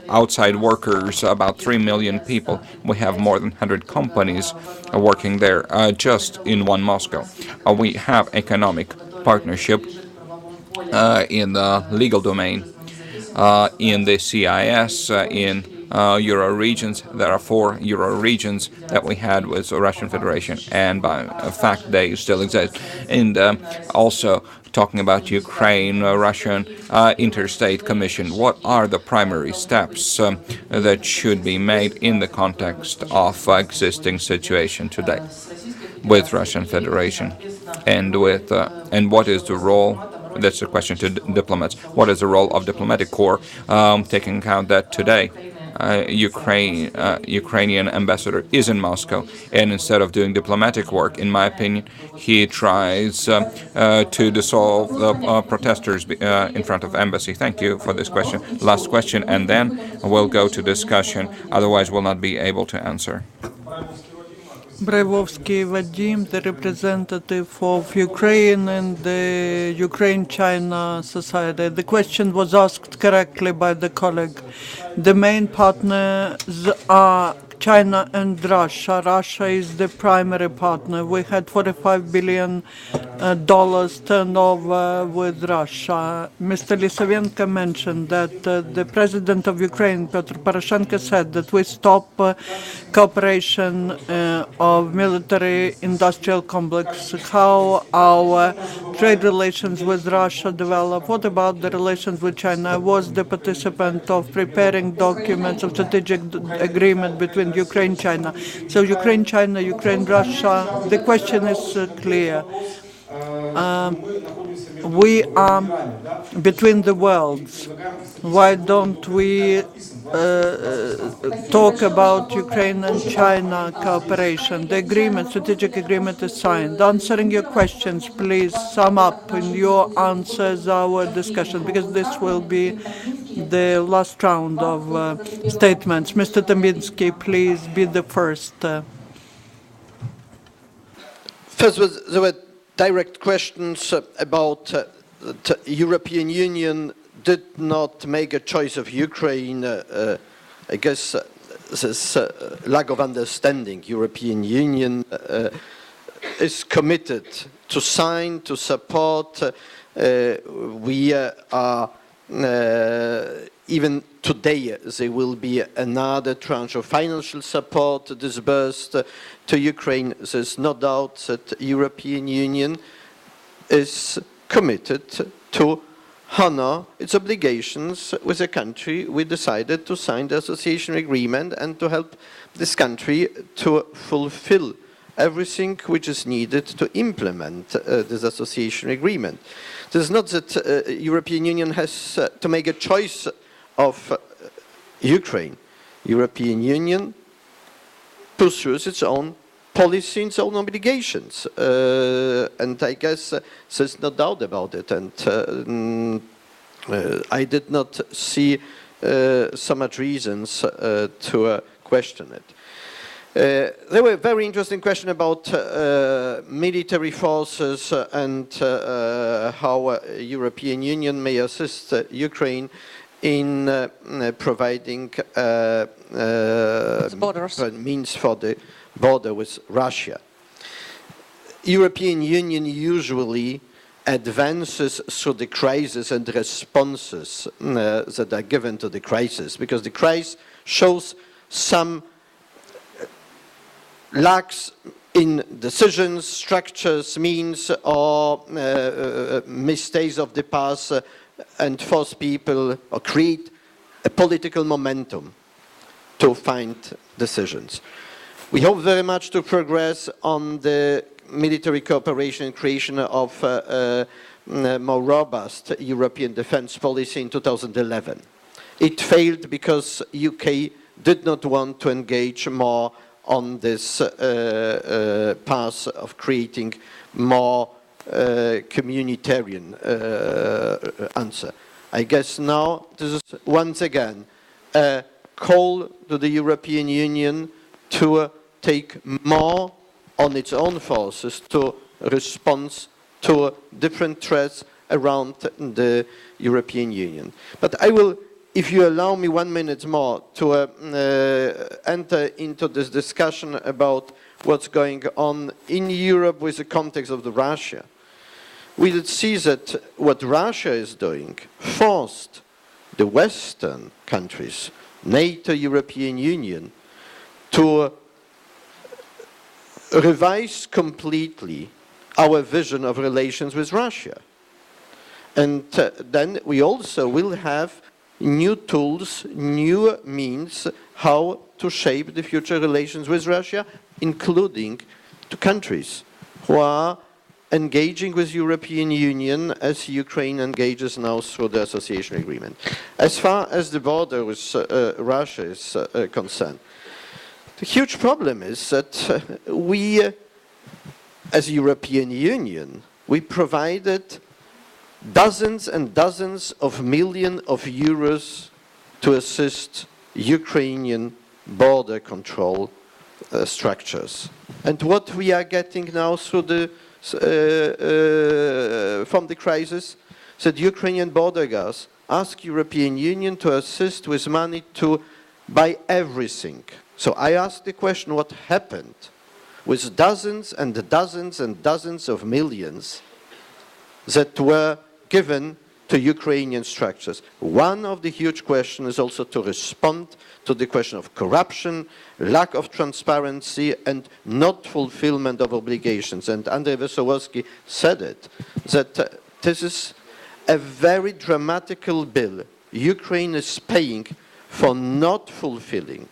outside workers, about 3 million people. We have more than 100 companies working there just in one Moscow. We have economic partnership in the legal domain, in the CIS, in Euro regions. There are 4 Euro regions that we had with the Russian Federation, and by fact they still exist. And also talking about Ukraine-Russian Interstate Commission. What are the primary steps that should be made in the context of existing situation today with Russian Federation, and what is the role? That's a question to diplomats. What is the role of diplomatic corps, taking account that today Ukrainian ambassador is in Moscow, and instead of doing diplomatic work, in my opinion, he tries to dissolve the protesters in front of embassy. Thank you for this question. Last question, and then we'll go to discussion. Otherwise, we'll not be able to answer. Braivovsky Vadim, the representative of Ukraine and the Ukraine-China Society. The question was asked correctly by the colleague. The main partners are China and Russia. Russia is the primary partner. We had $45 billion turnover with Russia. Mr. Lisavenko mentioned that the president of Ukraine, Petro Poroshenko, said that we stop cooperation of military-industrial complex. How our trade relations with Russia develop? What about the relations with China? I was the participant of preparing documents of strategic agreement between Ukraine and China. So Ukraine, China, Ukraine, Russia, the question is clear. We are between the worlds. Why don't we talk about Ukraine and China cooperation? The agreement, strategic agreement is signed. Answering your questions, please sum up in your answers our discussion, because this will be the last round of statements. Mr. Tambinsky, please be the first. First, there were direct questions about the European Union did not make a choice of Ukraine. I guess this lack of understanding. European Union is committed to sign, to support. We are even today there will be another tranche of financial support disbursed to Ukraine. There's no doubt that European Union is committed to honor its obligations with a country we decided to sign the association agreement and to help this country to fulfill everything which is needed to implement this association agreement. It is not that European Union has to make a choice of Ukraine. European Union pursues its own policy, its own obligations, and I guess there's no doubt about it. And I did not see so much reasons to question it. There were very interesting questions about military forces and how European Union may assist Ukraine in providing means for the border with Russia. European Union usually advances through the crisis and responses that are given to the crisis, because the crisis shows some lacks in decisions, structures, means, or mistakes of the past, and force people or create a political momentum to find decisions. We hope very much to progress on the military cooperation and creation of a more robust European defense policy in 2011. It failed because UK did not want to engage more on this path of creating more communitarian answer. I guess now this is once again a call to the European Union to take more on its own forces to respond to different threats around the European Union. But I will, if you allow me 1 minute more, to enter into this discussion about what's going on in Europe with the context of the Russia. We did see that what Russia is doing forced the Western countries, NATO, European Union, to revise completely our vision of relations with Russia. And then we also will have new tools, new means how to shape the future relations with Russia, including to countries who are engaging with European Union as Ukraine engages now through the association agreement. As far as the border with Russia is concerned, the huge problem is that we, as European Union, we provided dozens and dozens of millions of euros to assist Ukrainian border control structures. And what we are getting now through the from the crisis, that Ukrainian border guards ask European Union to assist with money to buy everything. So I asked the question, what happened with dozens and dozens and dozens of millions that were given to Ukrainian structures? One of the huge questions is also to respond to the question of corruption, lack of transparency, and not fulfillment of obligations. And Andrei Veselowski said it, that this is a very dramatical bill Ukraine is paying for not fulfilling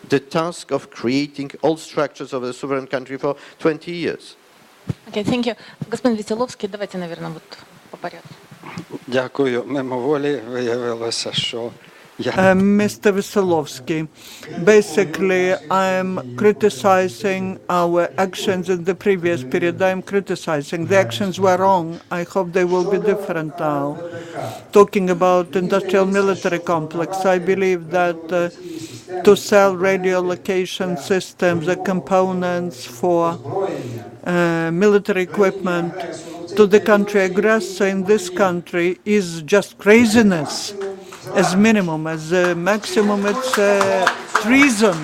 the task of creating all structures of a sovereign country for 20 years. Okay, thank you. Господин Веселовский, давайте, наверное, вот по порядку. Дякую. Мимоволі виявилося, що Mr. Veselovsky, basically I'm criticizing our actions in the previous period. I'm criticizing the actions were wrong. I hope they will be different now. Talking about industrial military complex, I believe that to sell radio location systems, the components for military equipment to the country aggressor in this country is just craziness. As minimum, as maximum, it's treason.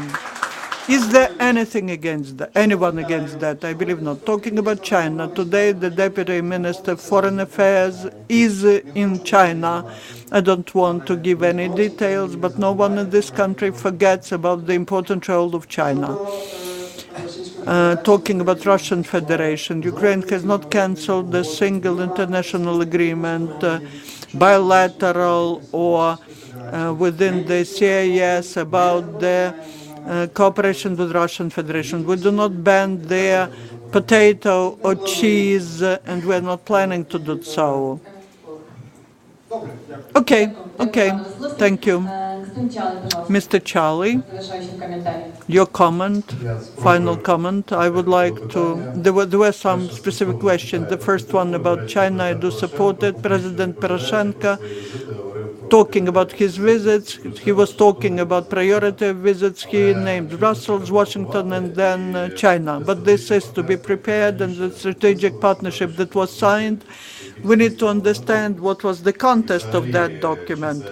Is there anything against that? Anyone against that? I believe not. Talking about China, today the Deputy Minister of Foreign Affairs is in China. I don't want to give any details, but no one in this country forgets about the important role of China. Talking about Russian Federation, Ukraine has not cancelled a single international agreement, bilateral or within the CIS, about the cooperation with Russian Federation. We do not ban their potato or cheese, and we're not planning to do so. Okay, thank you. Mr. Charlie, your comment, final comment. I would like to, there were some specific questions. The first one about China, I do support it. President Poroshenko, talking about his visits, he was talking about priority visits. He named Brussels, Washington, and then China. But this is to be prepared, and the strategic partnership that was signed, we need to understand what was the context of that document,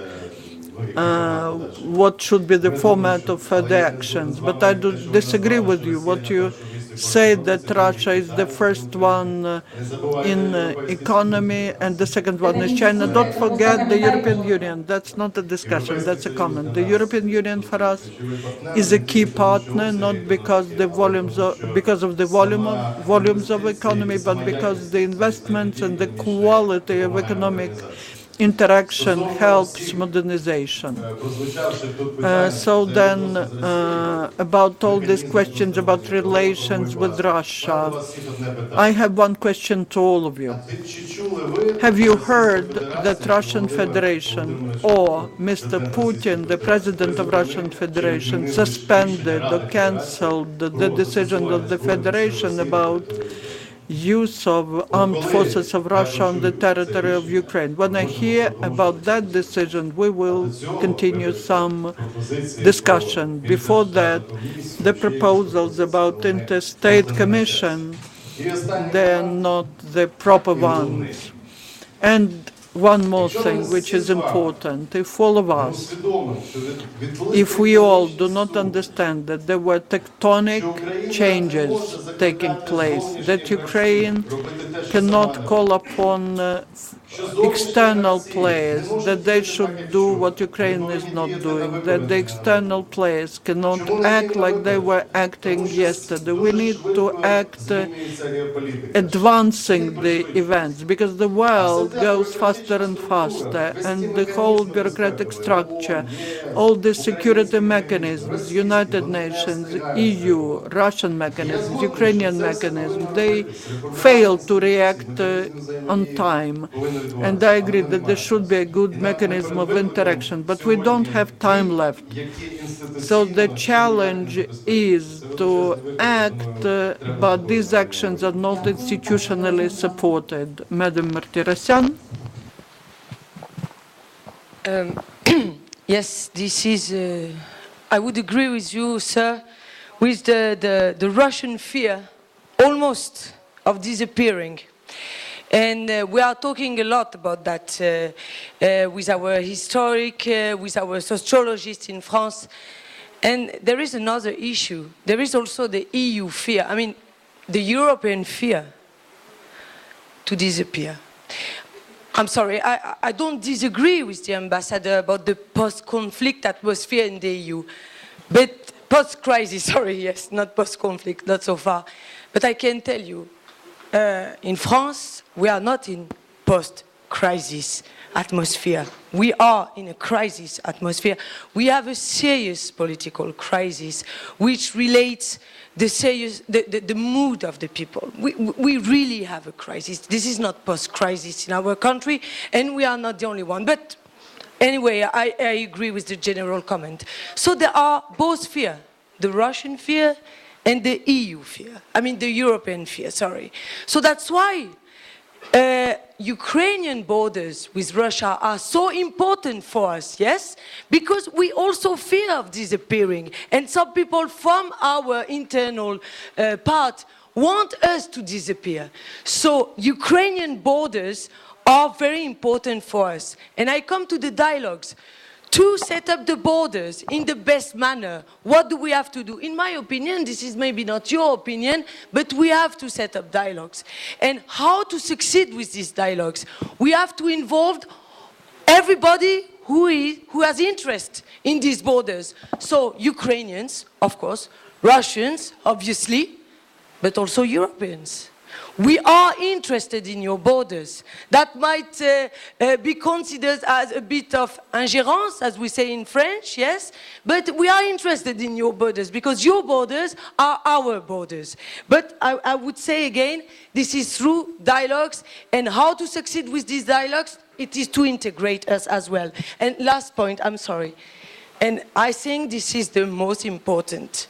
what should be the format of further actions. But I do disagree with you. What you say that Russia is the first one in economy and the second one is China. Don't forget the European Union. That's not a discussion, that's a comment. The European Union for us is a key partner, not because the volumes of the volumes of economy, but because the investments and the quality of economic interaction helps modernization. So then, about all these questions about relations with Russia, I have one question to all of you. Have you heard that Russian Federation or Mr. Putin, the President of Russian Federation, suspended or cancelled the decision of the Federation about use of armed forces of Russia on the territory of Ukraine? When I hear about that decision, we will continue some discussion. Before that, the proposals about interstate commission, they are not the proper ones. And one more thing, which is important. If all of us, if we all do not understand that there were tectonic changes taking place, that Ukraine cannot call upon external players, that they should do what Ukraine is not doing, that the external players cannot act like they were acting yesterday. We need to act advancing the events, because the world goes faster and faster, and the whole bureaucratic structure, all the security mechanisms, United Nations, EU, Russian mechanisms, Ukrainian mechanisms, they fail to react on time. And I agree that there should be a good mechanism of interaction, but we don't have time left. So the challenge is to act, but these actions are not institutionally supported. Madam Martirosyan. Yes, this is, I would agree with you, sir, with the Russian fear almost of disappearing. And we are talking a lot about that with our with our sociologists in France. And there is another issue. There is also the EU fear, I mean, the European fear to disappear. I'm sorry, I don't disagree with the ambassador about the post-conflict atmosphere in the EU, but post-crisis, sorry, yes, not post-conflict, not so far. But I can tell you, in France, we are not in post-crisis atmosphere. We are in a crisis atmosphere. We have a serious political crisis which relates the mood of the people. We really have a crisis. This is not post-crisis in our country, and we are not the only one. But anyway, I agree with the general comment. So there are both fear, the Russian fear and the EU fear. I mean, the European fear, sorry. So that's why Ukrainian borders with Russia are so important for us, yes? Because we also fear of disappearing. And some people from our internal part want us to disappear. So Ukrainian borders are very important for us. And I come to the dialogues. To set up the borders in the best manner, what do we have to do? In my opinion, this is maybe not your opinion, but we have to set up dialogues. And how to succeed with these dialogues? We have to involve everybody who has interest in these borders. So Ukrainians, of course, Russians, obviously, but also Europeans. We are interested in your borders. That might be considered as a bit of ingérence, as we say in French, yes? But we are interested in your borders because your borders are our borders. But I would say again, this is through dialogues, and how to succeed with these dialogues, it is to integrate us as well. And last point, I'm sorry, and I think this is the most important.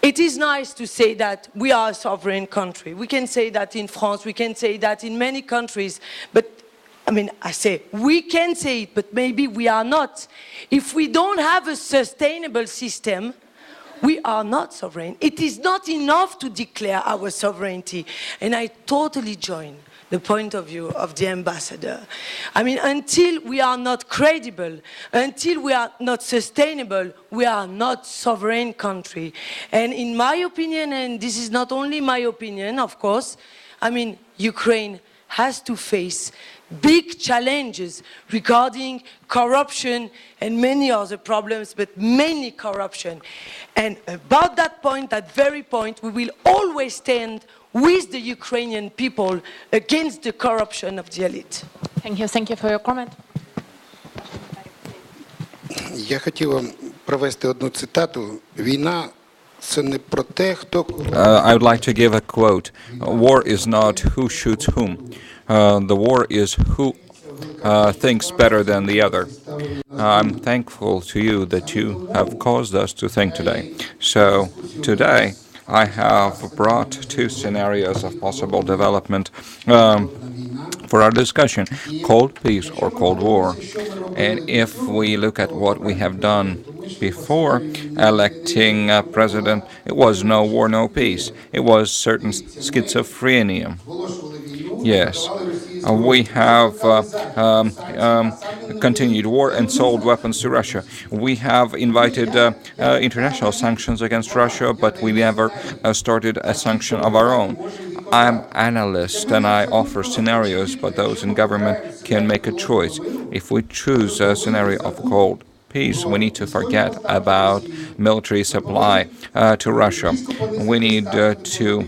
It is nice to say that we are a sovereign country. We can say that in France, we can say that in many countries, but I mean, I say, we can say it, but maybe we are not. If we don't have a sustainable system, we are not sovereign. It is not enough to declare our sovereignty. And I totally join the point of view of the ambassador. I mean, until we are not credible, until we are not sustainable, we are not sovereign country. And in my opinion, and this is not only my opinion, of course, I mean, Ukraine has to face big challenges regarding corruption and many other problems, but mainly corruption. And about that point, that very point, we will always stand with the Ukrainian people against the corruption of the elite. Thank you for your comment. Я хотів провести одну цитату. Війна це не про те, хто I would like to give a quote. War is not who shoots whom. The war is who thinks better than the other. I'm thankful to you that you have caused us to think today. So today I have brought two scenarios of possible development for our discussion, cold peace or cold war. And if we look at what we have done before electing a president, it was no war, no peace. It was certain schizophrenia. Yes. We have continued war and sold weapons to Russia. We have invited international sanctions against Russia, but we never started a sanction of our own. I'm analyst and I offer scenarios, but those in government can make a choice. If we choose a scenario of cold peace, we need to forget about military supply to Russia. We need to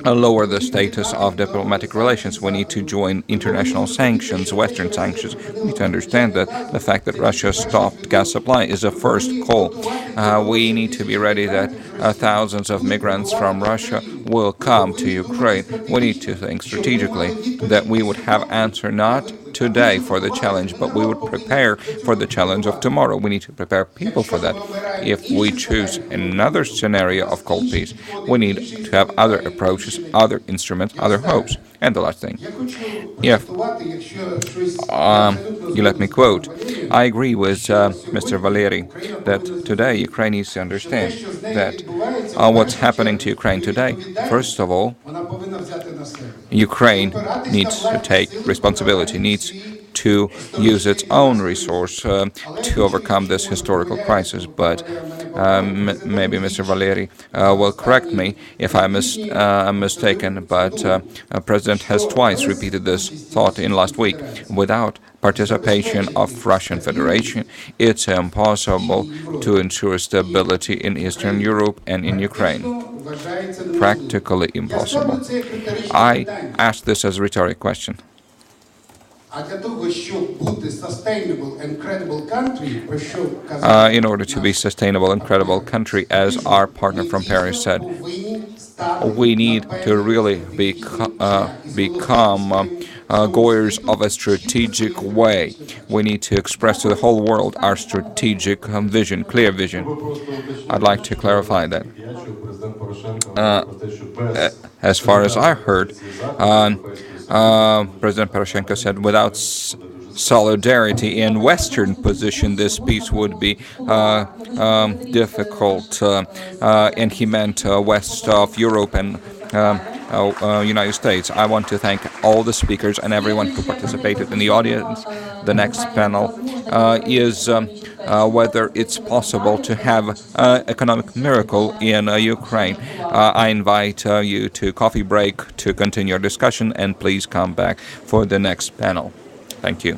lower the status of diplomatic relations. We need to join international sanctions, Western sanctions. We need to understand that the fact that Russia stopped gas supply is a first call. We need to be ready that thousands of migrants from Russia will come to Ukraine. We need to think strategically that we would have answer not today for the challenge, but we would prepare for the challenge of tomorrow. We need to prepare people for that. If we choose another scenario of cold peace, we need to have other approaches, other instruments, other hopes. And the last thing, if you let me quote, I agree with Mr. Valeri that today Ukraine needs to understand that what's happening to Ukraine today, first of all, Ukraine needs to take responsibility, needs to use its own resource to overcome this historical crisis. But maybe Mr. Valeri will correct me if I'm mistaken, but President has twice repeated this thought in last week. Without participation of Russian Federation, it's impossible to ensure stability in Eastern Europe and in Ukraine. Practically impossible. I ask this as a rhetoric question. In order to be sustainable and credible country, as our partner from Paris said, we need to really become goers of a strategic way. We need to express to the whole world our strategic vision, clear vision. I'd like to clarify that. As far as I heard, President Poroshenko said without solidarity in Western position, this peace would be difficult, and he meant west of Europe and United States. I want to thank all the speakers and everyone who participated in the audience. The next panel is whether it's possible to have economic miracle in Ukraine. I invite you to coffee break to continue your discussion, and please come back for the next panel. Thank you.